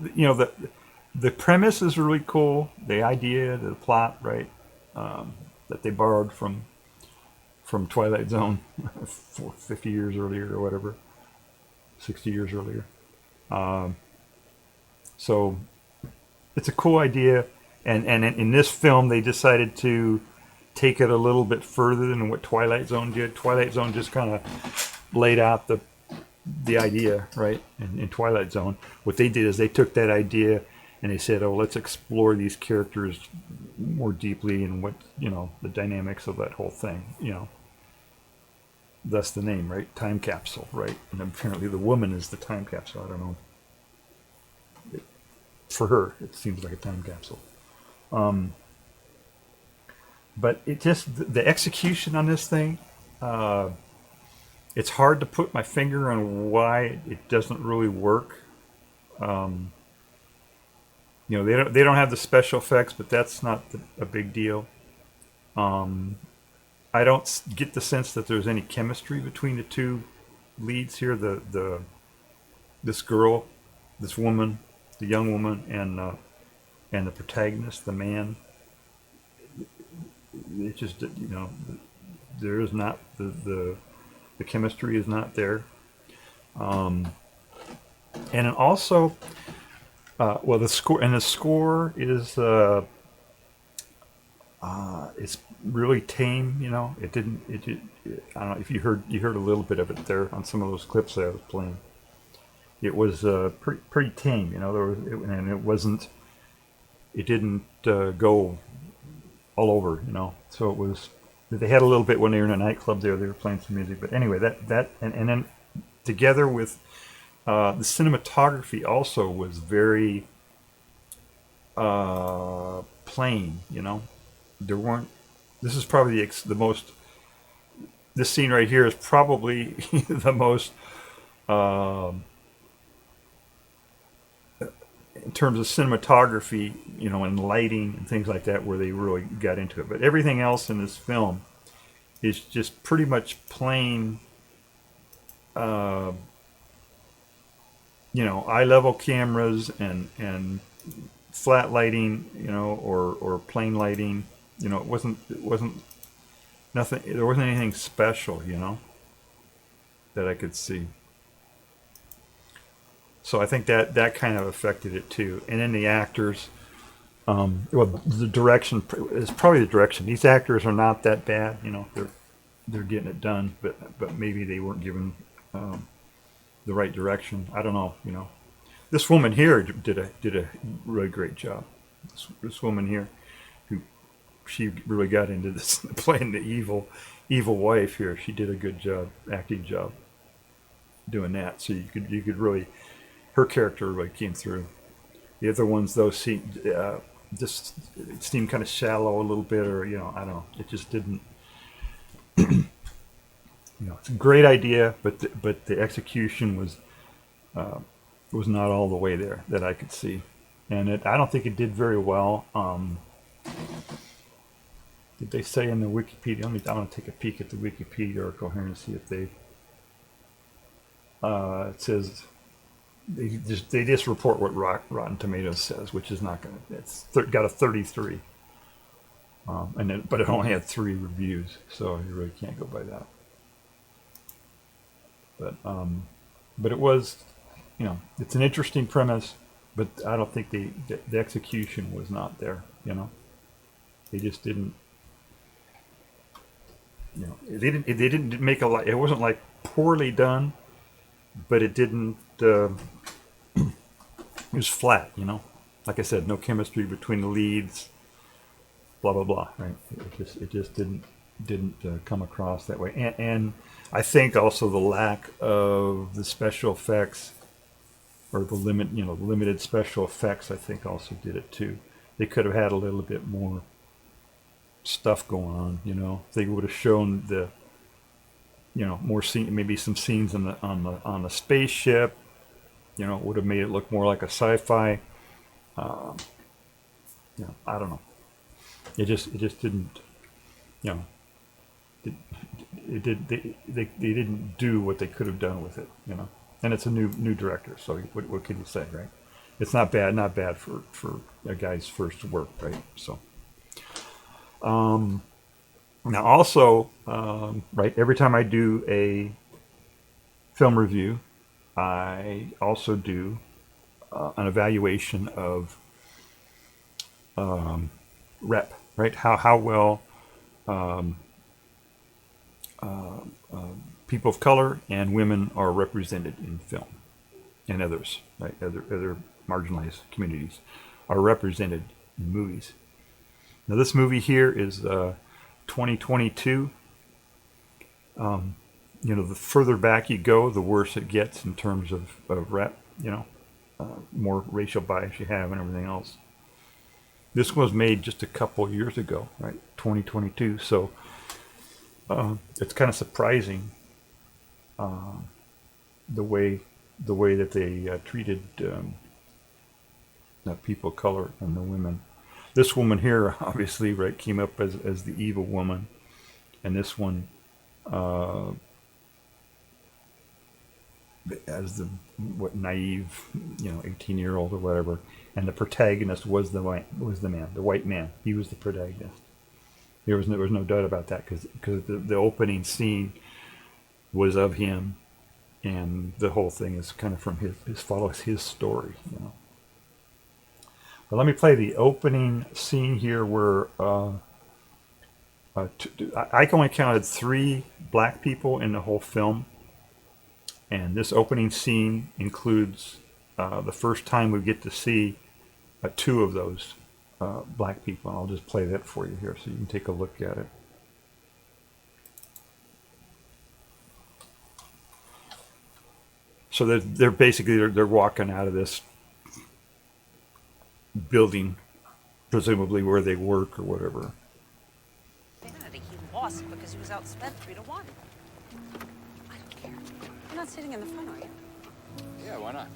the premise is really cool. The idea, the plot, right, that they borrowed from Twilight Zone 50 years earlier or whatever, 60 years earlier. So it's a cool idea, and in this film they decided to take it a little bit further than what Twilight Zone did. Twilight Zone just kind of laid out the idea, right? In Twilight Zone, what they did is they took that idea and they said, "Oh, let's explore these characters more deeply and what the dynamics of that whole thing." Thus the name, right? Time capsule, right? And apparently the woman is the time capsule. I don't know. For her, it seems like a time capsule. But it just, the execution on this thing, it's hard to put my finger on why it doesn't really work. They don't have the special effects, but that's not a big deal. I don't get the sense that there's any chemistry between the two leads here. This girl, this woman, the young woman, and the protagonist, the man. It just, there is not the chemistry is not there, and also, the score is it's really tame. It didn't. I don't know if you heard a little bit of it there on some of those clips that I was playing. It was pretty tame. And it wasn't. It didn't go all over, So it was. They had a little bit when they were in a nightclub there. They were playing some music, but anyway, and then together with the cinematography also was very plain. There weren't. This is probably the most. This scene right here is probably the most. In terms of cinematography, and lighting and things like that, where they really got into it. But everything else in this film is just pretty much plain, eye level cameras and flat lighting, or plain lighting. It wasn't nothing. There wasn't anything special, that I could see. So I think that kind of affected it too. And then the actors, the direction is probably the direction. These actors are not that bad, they're getting it done, but maybe they weren't given the right direction. I don't know, This woman here did a really great job. This woman here, she really got into this playing the evil wife here. She did a good job, acting job, doing that. So you could really. Her character really came through. The other ones, though, seemed kind of shallow a little bit, or I don't know. It just didn't. It's a great idea, but the execution was was not all the way there that I could see, and I don't think it did very well. Did they say in the Wikipedia? I'm going to take a peek at the Wikipedia article here and see if they. It says they just report what Rotten Tomatoes says, which is not going to. It's got a 33, but it only had 3 reviews, so you really can't go by that. But it was, it's an interesting premise, but I don't think the execution was not there. They just didn't. They didn't make a lot. It wasn't like poorly done, but it didn't. It was flat. Like I said, no chemistry between the leads. Blah blah blah. Right? It just didn't come across that way. And I think also the lack of the special effects, or the limited special effects, I think also did it too. They could have had a little bit more stuff going on. They would have shown the, more maybe some scenes on the spaceship. It would have made it look more like a sci-fi. I don't know. It just didn't. They didn't do what they could have done with it. And it's a new director, so what can you say, right? It's not bad for a guy's first work, right? So. Now also, right, every time I do a film review, I also do an evaluation of rep, right? How well people of color and women are represented in film, and others, right? Other marginalized communities are represented in movies. Now this movie here is 2022. The further back you go, the worse it gets in terms of rep. More racial bias you have and everything else. This was made just a couple years ago, right? 2022. So it's kind of surprising the way that they treated people of color and the women. This woman here, obviously, right, came up as the evil woman, and this one as the naive, 18-year-old or whatever. And the protagonist was the white man. He was the protagonist. There was no doubt about that, because the opening scene was of him, and the whole thing is kind of from follows his story. But let me play the opening scene here, where I only counted 3 black people in the whole film, and this opening scene includes the first time we get to see 2 of those black people. And I'll just play that for you here so you can take a look at it. So they're basically walking out of this building, presumably where they work or whatever. He lost because he was outspent 3-1. I don't care. You're not sitting in the front, are you? Yeah, why not?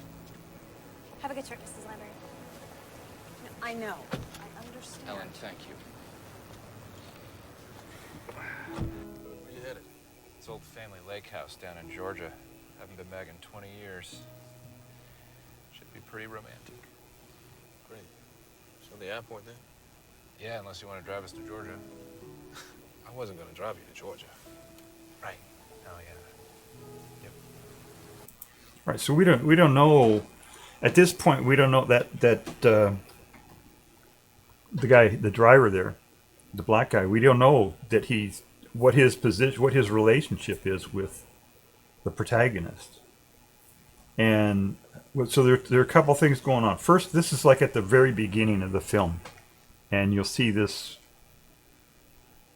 Have a good trip, Mrs. Lambert. No, I know. I understand. Ellen, thank you. Where you headed? It's old family lake house down in Georgia. Haven't been back in 20 years. Should be pretty romantic. Great. So the airport then? Yeah, unless you want to drive us to Georgia. I wasn't going to drive you to Georgia. Right. Oh, yeah. Yep. Right, so we don't know at this point. We don't know that the guy, the driver there, the black guy. We don't know that what his position, what his relationship is with the protagonist. And so there are a couple things going on. First, this is like at the very beginning of the film, and you'll see this.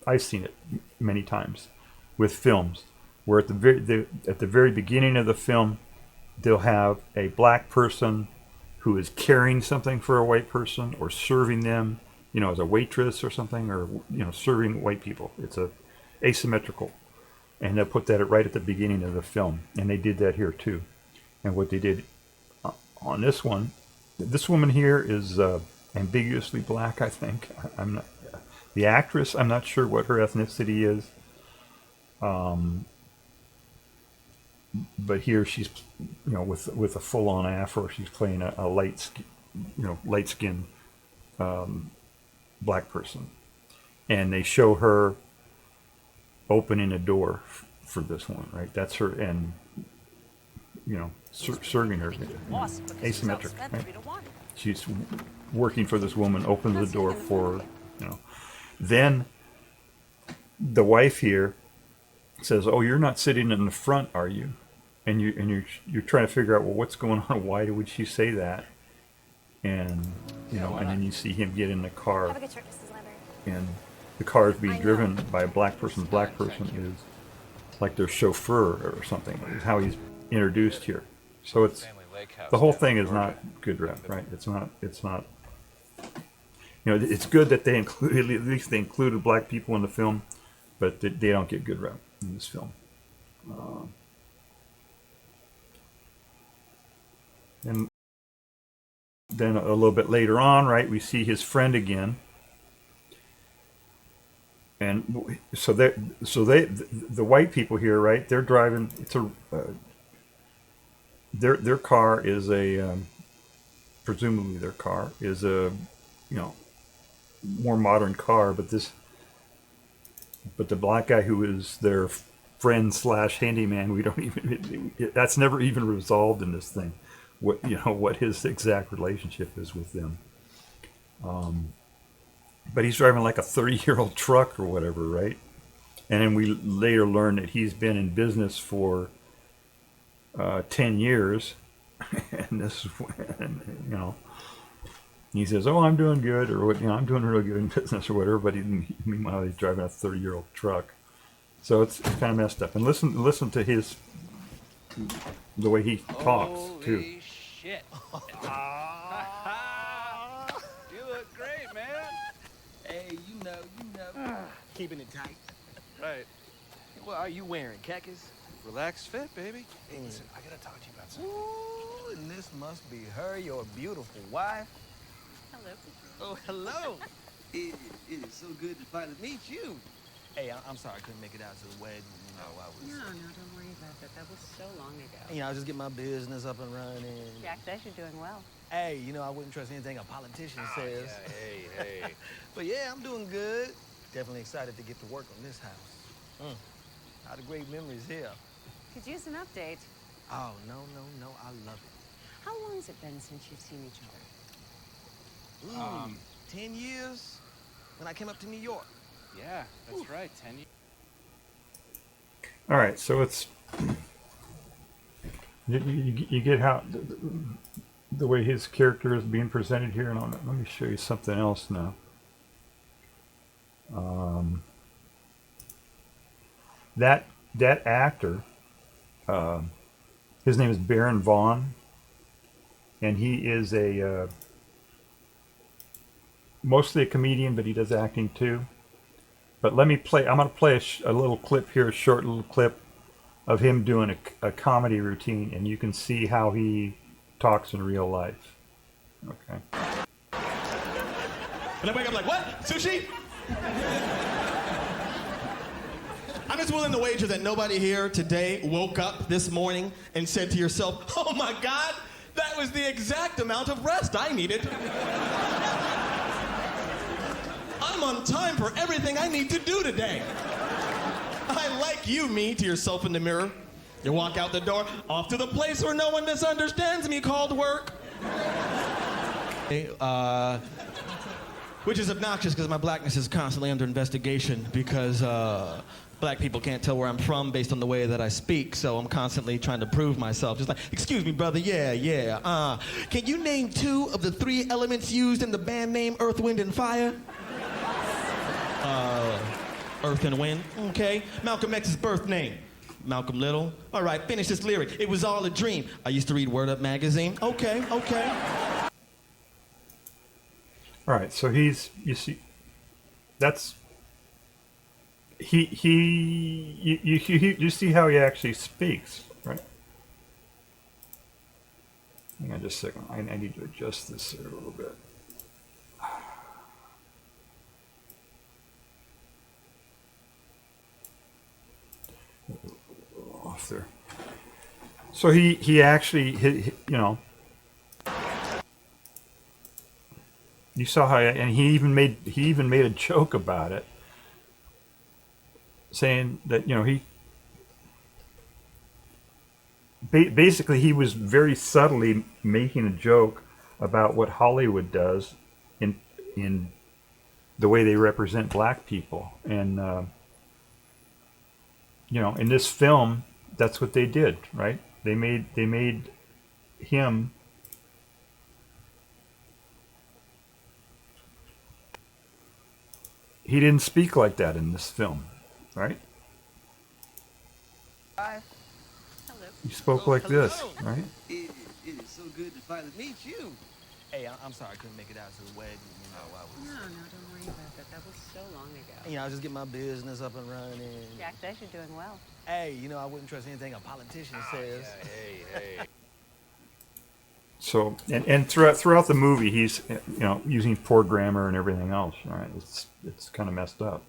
I've seen it many times with films, where at the very beginning of the film, they'll have a black person who is carrying something for a white person, or serving them, as a waitress or something, or serving white people. It's asymmetrical, and they'll put that right at the beginning of the film, and they did that here too. And what they did on this one, this woman here is ambiguously black, I think. I'm not the actress. I'm not sure what her ethnicity is. But here she's, with a full-on afro. She's playing a light skinned black person, and they show her opening a door for this one, right? That's her, and serving her asymmetric. Right? She's working for this woman, opens the door for her, Then the wife here says, "Oh, you're not sitting in the front, are you?" And you're trying to figure out, well, what's going on? Why would she say that? And and then you see him get in the car. Have a good trip, Mrs. Lambert. And the car is being driven by a black person. Black person is like their chauffeur or something. Is how he's introduced here. So it's the whole thing is not good rep, right? It's not. It's good that they included, at least they included black people in the film, but they don't get good rep in this film. And then a little bit later on, right, we see his friend again. And so the white people here, right, they're driving. It's their car is presumably their car is a more modern car, but the black guy who is their friend / handyman, that's never even resolved in this thing. What his exact relationship is with them. But he's driving like a 30-year-old truck or whatever, right? And then we later learn that he's been in business for 10 years. And this, he says, "Oh, I'm doing good," or "I'm doing really good in business," or whatever. But meanwhile, he's driving a 30-year-old truck. So it's kind of messed up. And listen to the way he talks too. Holy shit! You look great, man. Hey, you know. Keeping it tight. Right. What are you wearing, khakis? Relaxed fit, baby. Hey, listen, I gotta talk to you about something. Ooh, and this must be her, your beautiful wife. Hello. Oh, hello. It is so good to finally meet you. Hey, I'm sorry I couldn't make it out to the wedding. No, don't worry about that. That was so long ago. I was just getting my business up and running. Jack says you're doing well. Hey, I wouldn't trust anything a politician says. Yeah, hey. But yeah, I'm doing good. Definitely excited to get to work on this house. A lot of great memories here. Could use an update. Oh, no, I love it. How long has it been since you've seen each other? 10 years when I came up to New York. Yeah, that's right. 10 years. All right, so it's you get how the way his character is being presented here, and let me show you something else now. That actor, his name is Baron Vaughn, and he is mostly a comedian, but he does acting too. But I'm going to play a little clip here, a short little clip of him doing a comedy routine, and you can see how he talks in real life. Okay. And I wake up like, what? Sushi? I'm just willing to wager that nobody here today woke up this morning and said to yourself, "Oh my God, that was the exact amount of rest I needed. I'm on time for everything I need to do today." I like you, me, to yourself in the mirror. You walk out the door, off to the place where no one misunderstands me, called work. Which is obnoxious because my blackness is constantly under investigation because black people can't tell where I'm from based on the way that I speak, so I'm constantly trying to prove myself. Just like, "Excuse me, brother, yeah. Can you name 2 of the 3 elements used in the band name Earth, Wind, and Fire?" Earth and Wind. Okay. Malcolm X's birth name. Malcolm Little. All right, finish this lyric. "It was all a dream. I used to read Word Up magazine." Okay. All right, so you see, that's, you see how he actually speaks, right? Hang on just a second. I need to adjust this here a little bit. Off there. So he actually, you know, you saw how, and he even made a joke about it, saying that, you know, he basically he was very subtly making a joke about what Hollywood does in the way they represent black people, and you know, in this film, that's what they did, right? They made him. He didn't speak like that in this film, right? Hello. He spoke like this, right? It is so good to finally meet you. Hey, I'm sorry I couldn't make it out to the wedding. You know, I was. No, don't worry about that. That was so long ago. You know, I was just getting my business up and running. Jack says you're doing well. Hey, you know, I wouldn't trust anything a politician says. Yeah, hey. So and throughout the movie, he's, you know, using poor grammar and everything else. All right, it's kind of messed up.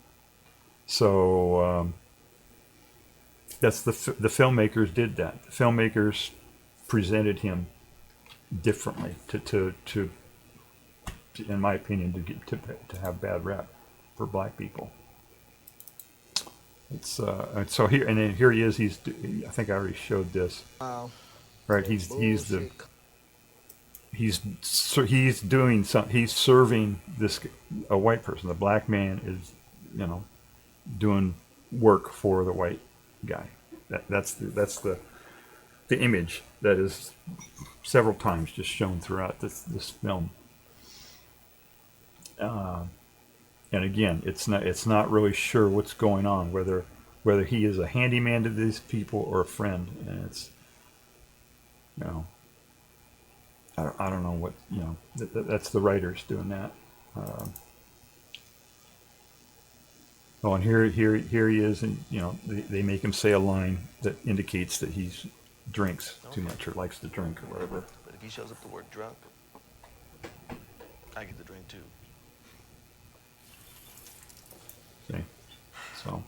So that's the filmmakers did that. The filmmakers presented him differently to in my opinion, to have bad rep for black people. It's so here, and then here he is. I think I already showed this. Wow. Right, he's doing some. He's serving a white person. The black man is, you know, doing work for the white guy. That's the image that is several times just shown throughout this film. And again, it's not really sure what's going on, whether he is a handyman to these people or a friend, and it's, you know, I don't know what, you know, that's the writers doing that. Oh, and here he is, and, you know, they make him say a line that indicates that he drinks too much or likes to drink or whatever. But if he shows up to work drunk, I get to drink too. See, so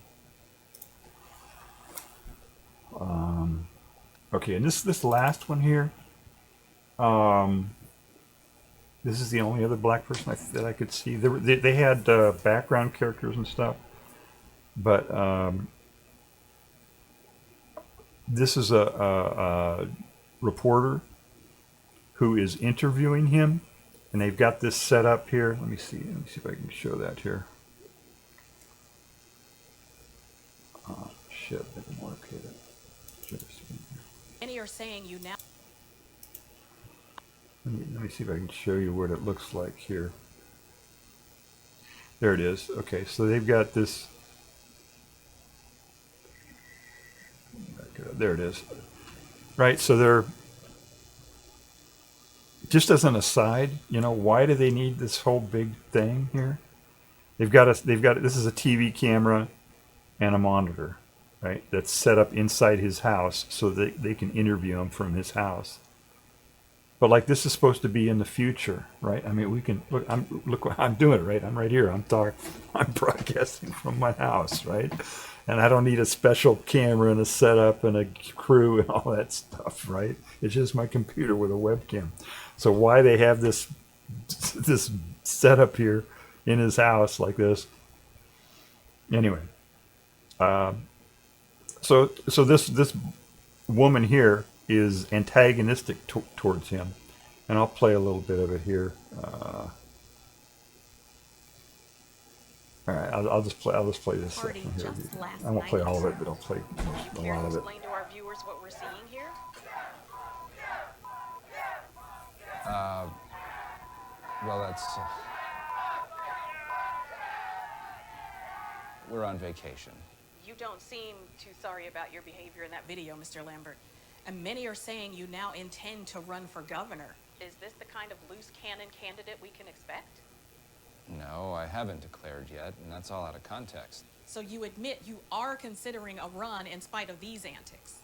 okay, and this last one here, this is the only other black person that I could see. They had background characters and stuff, but this is a reporter who is interviewing him, and they've got this set up here. Let me see if I can show that here. Oh, shit, that didn't work here. Many are saying you now. Let me see if I can show you what it looks like here. There it is. Okay, so they've got this. There it is. Right, so they're, just as an aside, you know, why do they need this whole big thing here? They've got this is a TV camera and a monitor, right? That's set up inside his house so that they can interview him from his house. But like, this is supposed to be in the future, right? I mean, we can look what I'm doing, right? I'm right here. I'm broadcasting from my house, right? And I don't need a special camera and a setup and a crew and all that stuff, right? It's just my computer with a webcam. So why they have this setup here in his house like this? Anyway, so this woman here is antagonistic towards him, and I'll play a little bit of it here. All right, I'll just play this section here. I won't play all of it, but I'll play a lot of it. Explain to our viewers what we're seeing here. Well, that's... we're on vacation. You don't seem too sorry about your behavior in that video, Mr. Lambert. And many are saying you now intend to run for governor. Is this the kind of loose cannon candidate we can expect? No, I haven't declared yet, and that's all out of context. So you admit you are considering a run in spite of these antics?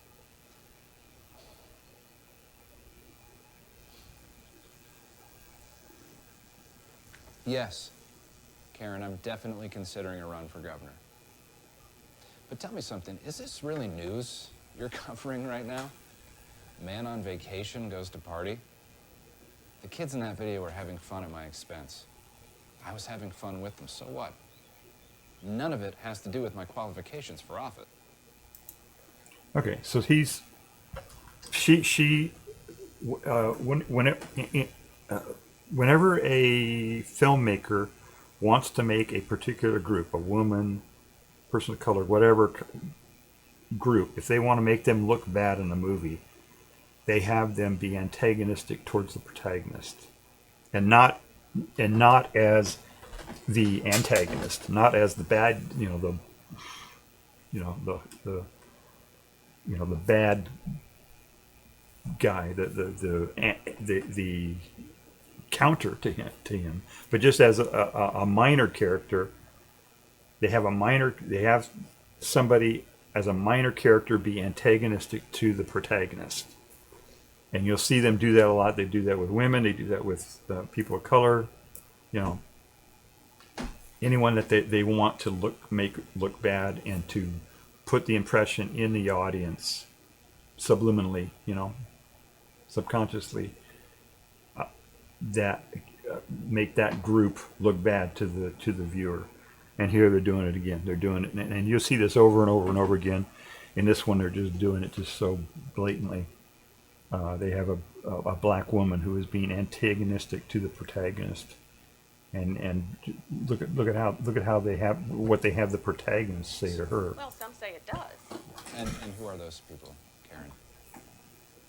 Yes, Karen, I'm definitely considering a run for governor. But tell me something, is this really news you're covering right now? Man on vacation goes to party? The kids in that video were having fun at my expense. I was having fun with them, so what? None of it has to do with my qualifications for office. Okay, so whenever a filmmaker wants to make a particular group, a woman, person of color, whatever group, if they want to make them look bad in a movie, they have them be antagonistic towards the protagonist, and not as the antagonist, not as the bad, the bad guy, the counter to him, but just as a minor character. They have somebody as a minor character be antagonistic to the protagonist. And you'll see them do that a lot. They do that with women. They do that with people of color. Anyone that they want to make look bad, and to put the impression in the audience subliminally, subconsciously, that make that group look bad to the viewer. And here they're doing it again. They're doing it, and you'll see this over and over and over again. In this one, they're just doing it just so blatantly. They have a black woman who is being antagonistic to the protagonist, and look at how they have what they have the protagonist say to her. Well, some say it does. And who are those people, Karen?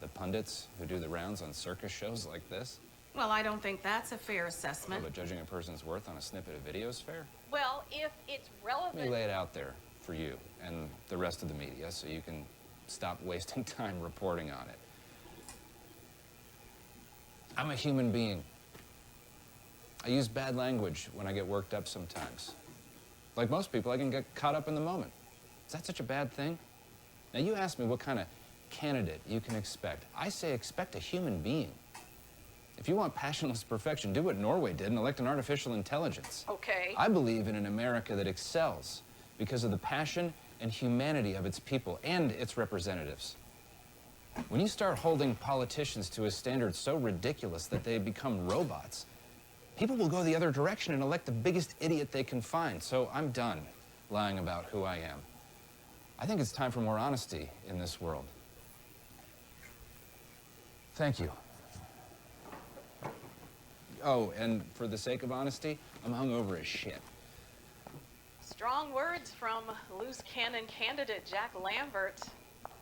The pundits who do the rounds on circus shows like this? Well, I don't think that's a fair assessment. Oh, but judging a person's worth on a snippet of video is fair? Well, if it's relevant... Let me lay it out there for you and the rest of the media so you can stop wasting time reporting on it. I'm a human being. I use bad language when I get worked up sometimes. Like most people, I can get caught up in the moment. Is that such a bad thing? Now, you asked me what kind of candidate you can expect. I say expect a human being. If you want passionless perfection, do what Norway did and elect an artificial intelligence. Okay. I believe in an America that excels because of the passion and humanity of its people and its representatives. When you start holding politicians to a standard so ridiculous that they become robots, people will go the other direction and elect the biggest idiot they can find. So I'm done lying about who I am. I think it's time for more honesty in this world. Thank you. Oh, and for the sake of honesty, I'm hungover as shit. Strong words from loose cannon candidate Jack Lambert.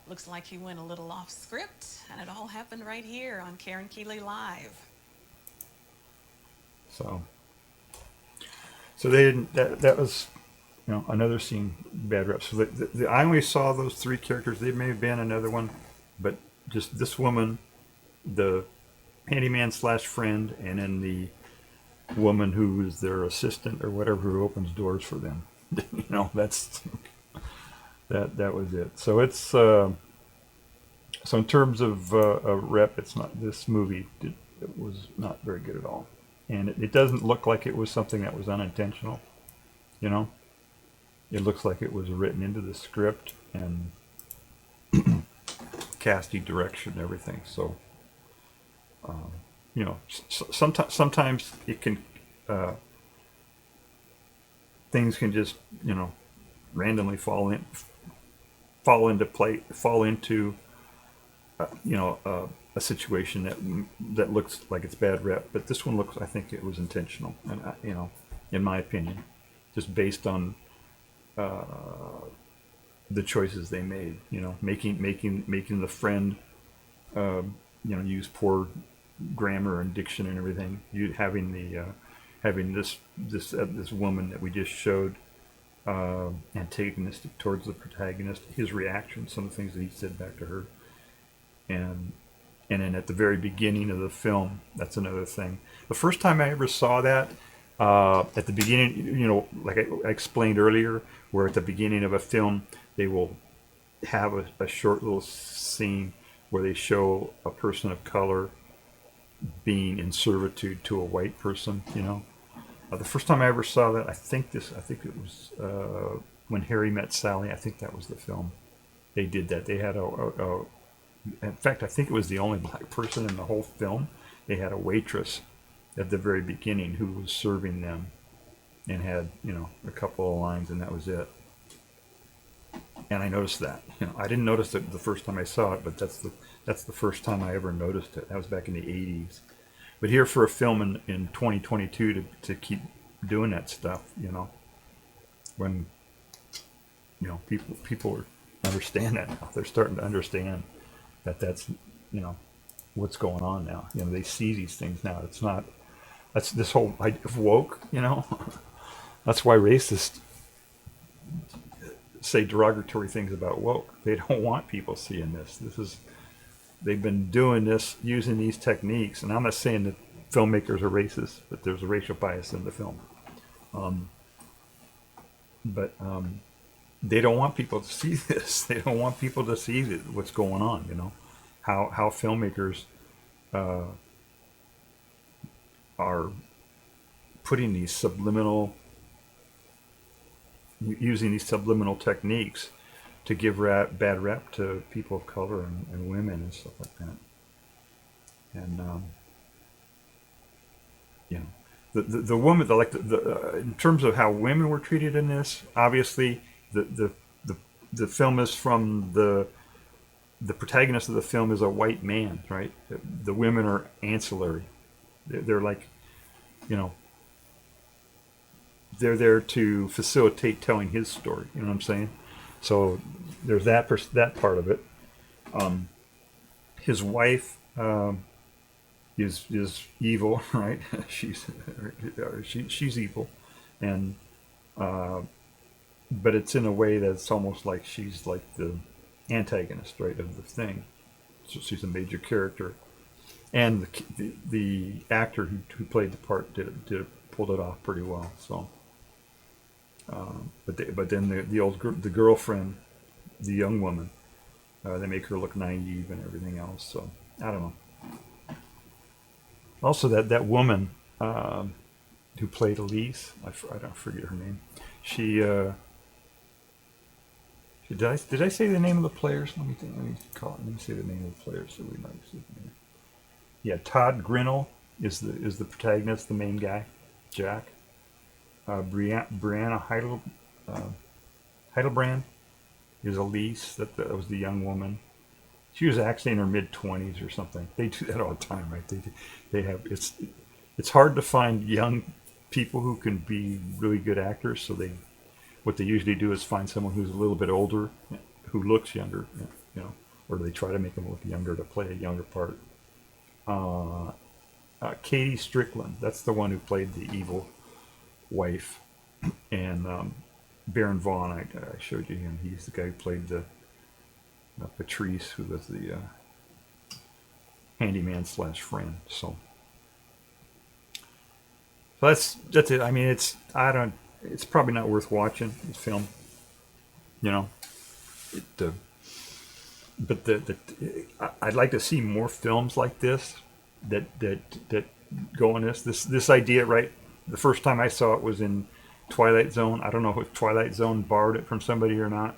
Looks like he went a little off script, and it all happened right here on Karen Keeley Live. So they didn't. That was, another scene bad rep. So I only saw those three characters. There may have been another one, but just this woman, the handyman / friend, and then the woman who is their assistant or whatever, who opens doors for them. That's that was it. So it's so in terms of a rep, it's not, this movie it was not very good at all, and it doesn't look like it was something that was unintentional. It looks like it was written into the script and casting direction and everything. So sometimes it can things can just randomly fall into a situation that looks like it's bad rep, but this one looks, I think it was intentional, and in my opinion, just based on the choices they made. Making the friend use poor grammar and diction and everything. Having this woman that we just showed antagonistic towards the protagonist, his reaction, some of the things that he said back to her, and then at the very beginning of the film, that's another thing. The first time I ever saw that, at the beginning, like I explained earlier, where at the beginning of a film they will have a short little scene where they show a person of color being in servitude to a white person, The first time I ever saw that, I think it was When Harry Met Sally. I think that was the film. They did that. They had in fact, I think it was the only black person in the whole film. They had a waitress at the very beginning who was serving them and had, a couple of lines, and that was it. And I noticed that. I didn't notice it the first time I saw it, but that's the first time I ever noticed it. That was back in the 80s. But here for a film in 2022 to keep doing that stuff, when people understand that now. They're starting to understand that's what's going on now. They see these things now. That's this whole idea of woke. That's why racists say derogatory things about woke. They don't want people seeing this. They've been doing this, using these techniques, and I'm not saying that filmmakers are racist, but there's a racial bias in the film. But they don't want people to see this. They don't want people to see what's going on. How filmmakers are putting using these subliminal techniques to give bad rep to people of color and women and stuff like that. And the woman, in terms of how women were treated in this, obviously the film is from the protagonist of the film is a white man, right? The women are ancillary. They're like, they're there to facilitate telling his story. You know what I'm saying? So there's that part of it. His wife is evil, right? she's evil, and but it's in a way that's almost like she's like the antagonist, right, of the thing. So she's a major character, and the actor who played the part pulled it off pretty well. So. But then the girlfriend, the young woman, they make her look naive and everything else. So I don't know. Also, that woman who played Elise, I don't forget her name. She did I say the name of the players? Let me say the name of the players so we might see. Yeah, Todd Grinnell is the protagonist, the main guy, Jack. Brianna Heidelbrand is Elise. That was the young woman. She was actually in her mid-20s or something. They do that all the time, right? They have it's hard to find young people who can be really good actors. So what they usually do is find someone who's a little bit older, who looks younger, or they try to make them look younger to play a younger part. Katie Strickland, that's the one who played the evil wife, and Baron Vaughn, I showed you him. He's the guy who played the Patrice, who was the handyman / friend. So that's it. I mean, it's probably not worth watching this film. But I'd like to see more films like this that go on this idea, right? The first time I saw it was in Twilight Zone. I don't know if Twilight Zone borrowed it from somebody or not,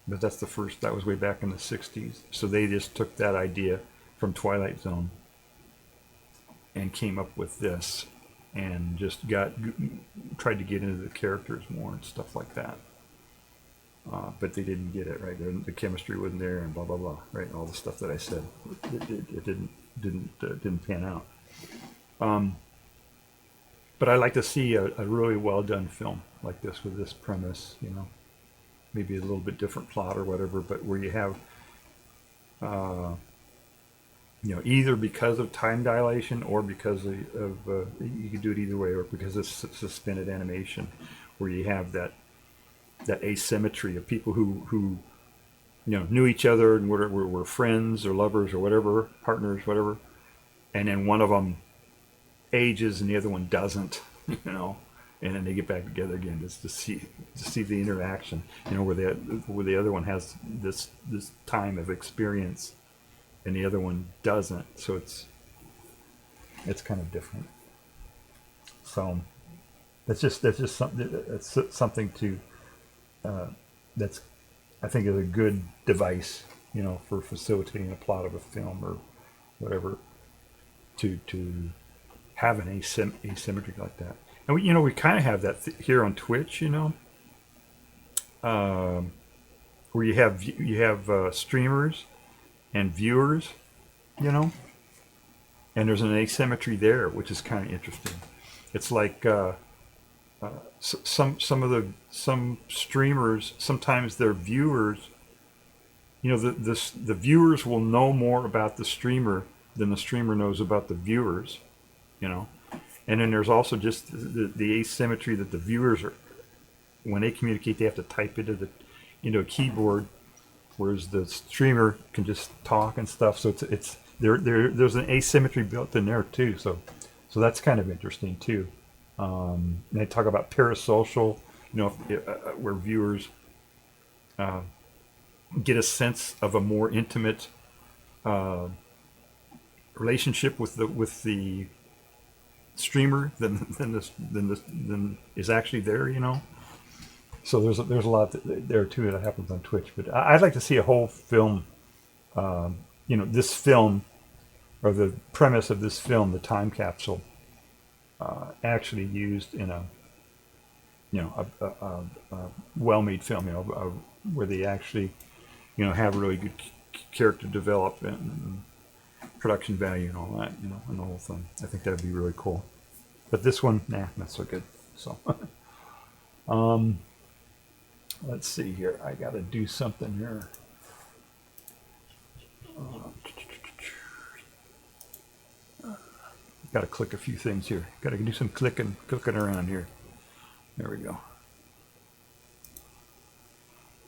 but that was way back in the 60s. So they just took that idea from Twilight Zone and came up with this and just tried to get into the characters more and stuff like that. But they didn't get it right. The chemistry wasn't there, and blah blah blah. Right, all the stuff that I said, it didn't pan out. But I like to see a really well done film like this with this premise, maybe a little bit different plot or whatever, but where you have, either because of time dilation or because of you could do it either way, or because of suspended animation, where you have that asymmetry of people who knew each other and were friends or lovers or whatever, partners, whatever, and then one of them ages and the other one doesn't, and then they get back together again just to see the interaction, where the other one has this time of experience and the other one doesn't. So it's kind of different. So that's just something that's something to that's I think is a good device, for facilitating a plot of a film or whatever, to have an asymmetry like that. And we kind of have that here on Twitch, where you have streamers and viewers, and there's an asymmetry there, which is kind of interesting. It's like some streamers, sometimes their viewers, the viewers will know more about the streamer than the streamer knows about the viewers, And then there's also just the asymmetry that the viewers are, when they communicate, they have to type into a keyboard, whereas the streamer can just talk and stuff. So there's an asymmetry built in there too. So that's kind of interesting too. And they talk about parasocial, where viewers get a sense of a more intimate relationship with the streamer than is actually there, So there's a lot there too that happens on Twitch. But I'd like to see a whole film, this film, or the premise of this film, the time capsule, actually used in a well-made film, where they actually, have really good character development and production value and all that, and the whole thing. I think that'd be really cool. But this one, not so good. So, let's see here. I got to do something here. Got to click a few things here. Got to do some clicking around here. There we go.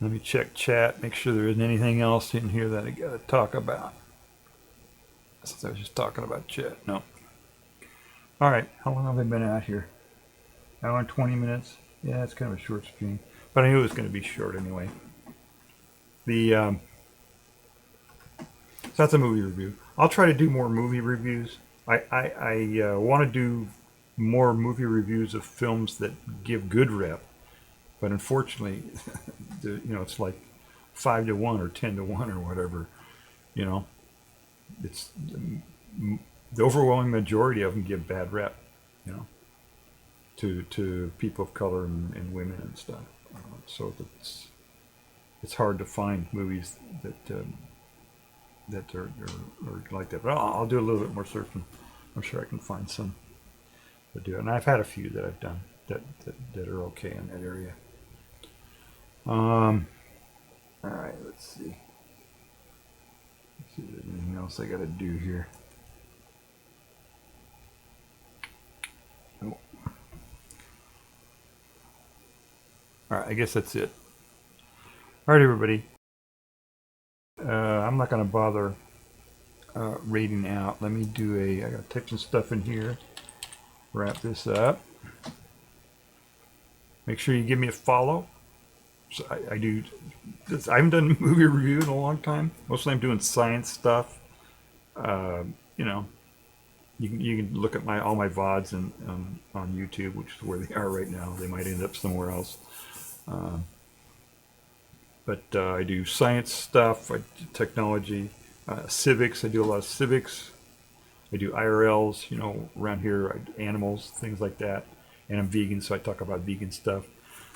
Let me check chat, make sure there isn't anything else in here that I got to talk about. Since I was just talking about chat. No. All right. How long have I been out here? Hour and 20 minutes. Yeah, it's kind of a short stream, but I knew it was going to be short anyway. So that's a movie review. I'll try to do more movie reviews. I want to do more movie reviews of films that give good rep, but unfortunately, it's like 5-1 or 10-1 or whatever. It's the overwhelming majority of them give bad rep, to people of color and women and stuff. So it's hard to find movies that are like that. But I'll do a little bit more searching. I'm sure I can find some that do it. And I've had a few that I've done that are okay in that area. All right, let's see. See if there's anything else I got to do here. Oh. All right, I guess that's it. All right, everybody. I'm not going to bother rating out. Let me do I got to type some stuff in here. Wrap this up. Make sure you give me a follow. So I haven't done a movie review in a long time. Mostly I'm doing science stuff. You can look at all my VODs on YouTube, which is where they are right now. They might end up somewhere else. But I do science stuff, I do technology, civics. I do a lot of civics. I do IRLs, around here, animals, things like that. And I'm vegan, so I talk about vegan stuff.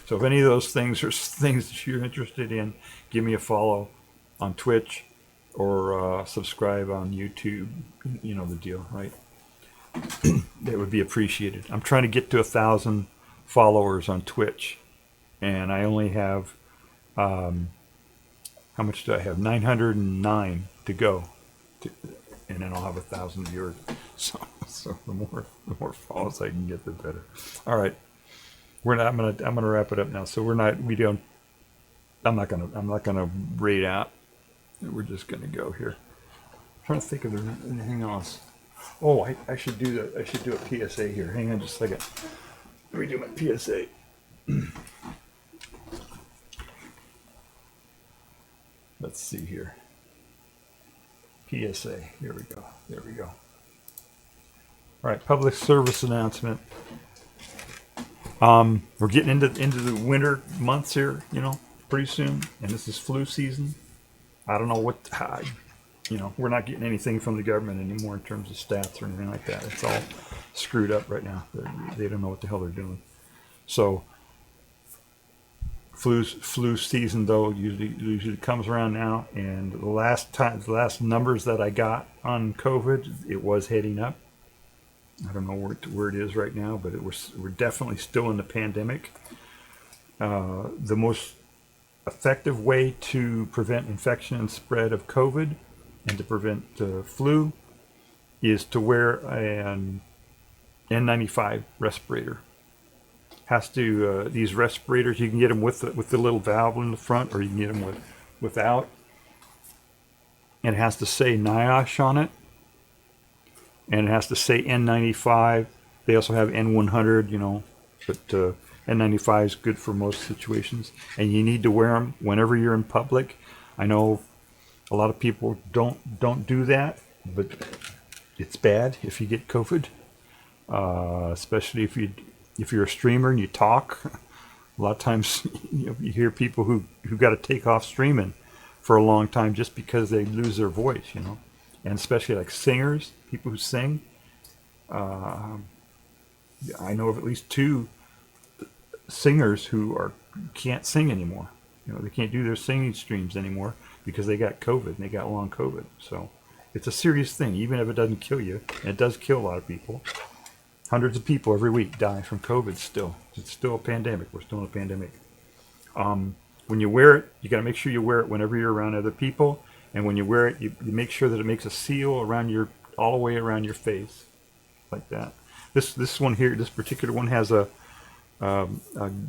So if any of those things are things that you're interested in, give me a follow on Twitch or subscribe on YouTube. You know the deal, right? That would be appreciated. I'm trying to get to 1,000 followers on Twitch, and I only have how much do I have? 909 to go, and then I'll have 1,000 viewers. So the more follows I can get, the better. All right. I'm gonna wrap it up now. So I'm not gonna rate out. We're just gonna go here. I'm trying to think if there's anything else. Oh, I should do a PSA here. Hang on just a second. Let me do my PSA. Let's see here. PSA. Here we go. There we go. All right, public service announcement. We're getting into the winter months here, you know, pretty soon, and this is flu season. I don't know we're not getting anything from the government anymore in terms of stats or anything like that. It's all screwed up right now. They don't know what the hell they're doing. So flu season though usually comes around now, and the last numbers that I got on COVID, it was heading up. I don't know where it is right now, but we're definitely still in the pandemic. The most effective way to prevent infection and spread of COVID and to prevent flu is to wear an N95 respirator. Has to these respirators, you can get them with the little valve in the front, or you can get them without. And it has to say NIOSH on it, and it has to say N95. They also have N100, you know, but N95 is good for most situations, and you need to wear them whenever you're in public. I know a lot of people don't do that, but it's bad if you get COVID, especially if you're a streamer and you talk. A lot of times you hear people who got to take off streaming for a long time just because they lose their voice, you know, and especially like singers, people who sing. I know of at least 2 singers who can't sing anymore. You know, they can't do their singing streams anymore because they got COVID and they got long COVID. So it's a serious thing, even if it doesn't kill you. And it does kill a lot of people. Hundreds of people every week die from COVID still. It's still a pandemic. We're still in a pandemic. When you wear it, you got to make sure you wear it whenever you're around other people. And when you wear it, you make sure that it makes a seal around all the way around your face, like that. This one here, this particular one has a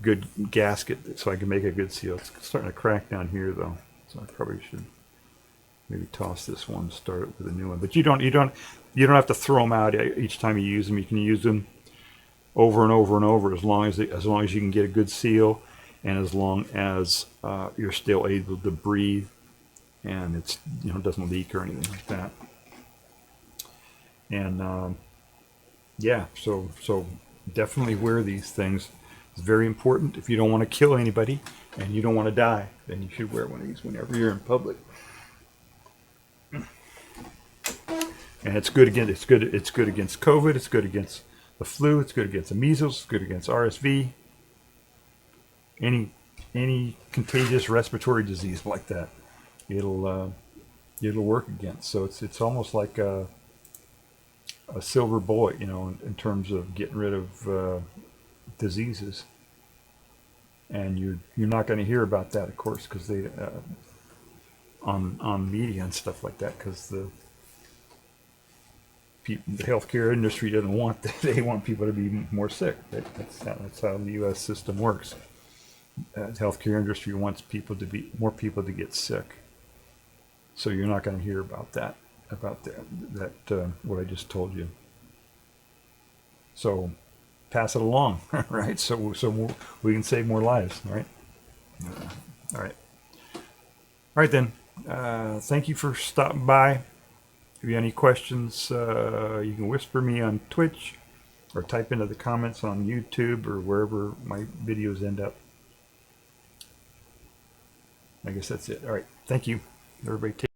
good gasket, so I can make a good seal. It's starting to crack down here though, so I probably should maybe toss this one, start it with a new one. But you don't have to throw them out each time you use them. You can use them over and over and over as long as you can get a good seal, and as long as you're still able to breathe, and it's doesn't leak or anything like that. And yeah, so definitely wear these things. It's very important. If you don't want to kill anybody and you don't want to die, then you should wear one of these whenever you're in public. And it's good again. It's good against COVID. It's good against the flu. It's good against the measles. It's good against RSV. Any contagious respiratory disease like that, it'll work against. So it's almost like a silver bullet, in terms of getting rid of diseases. And you're not going to hear about that, of course, because they on media and stuff like that, because the healthcare industry doesn't want that. They want people to be more sick. That's how the U.S. system works. The healthcare industry wants more people to get sick. So you're not going to hear about that what I just told you. So pass it along, right? So we can save more lives, right? All right then. Thank you for stopping by. If you have any questions, you can whisper me on Twitch or type into the comments on YouTube or wherever my videos end up. I guess that's it. All right. Thank you. Everybody take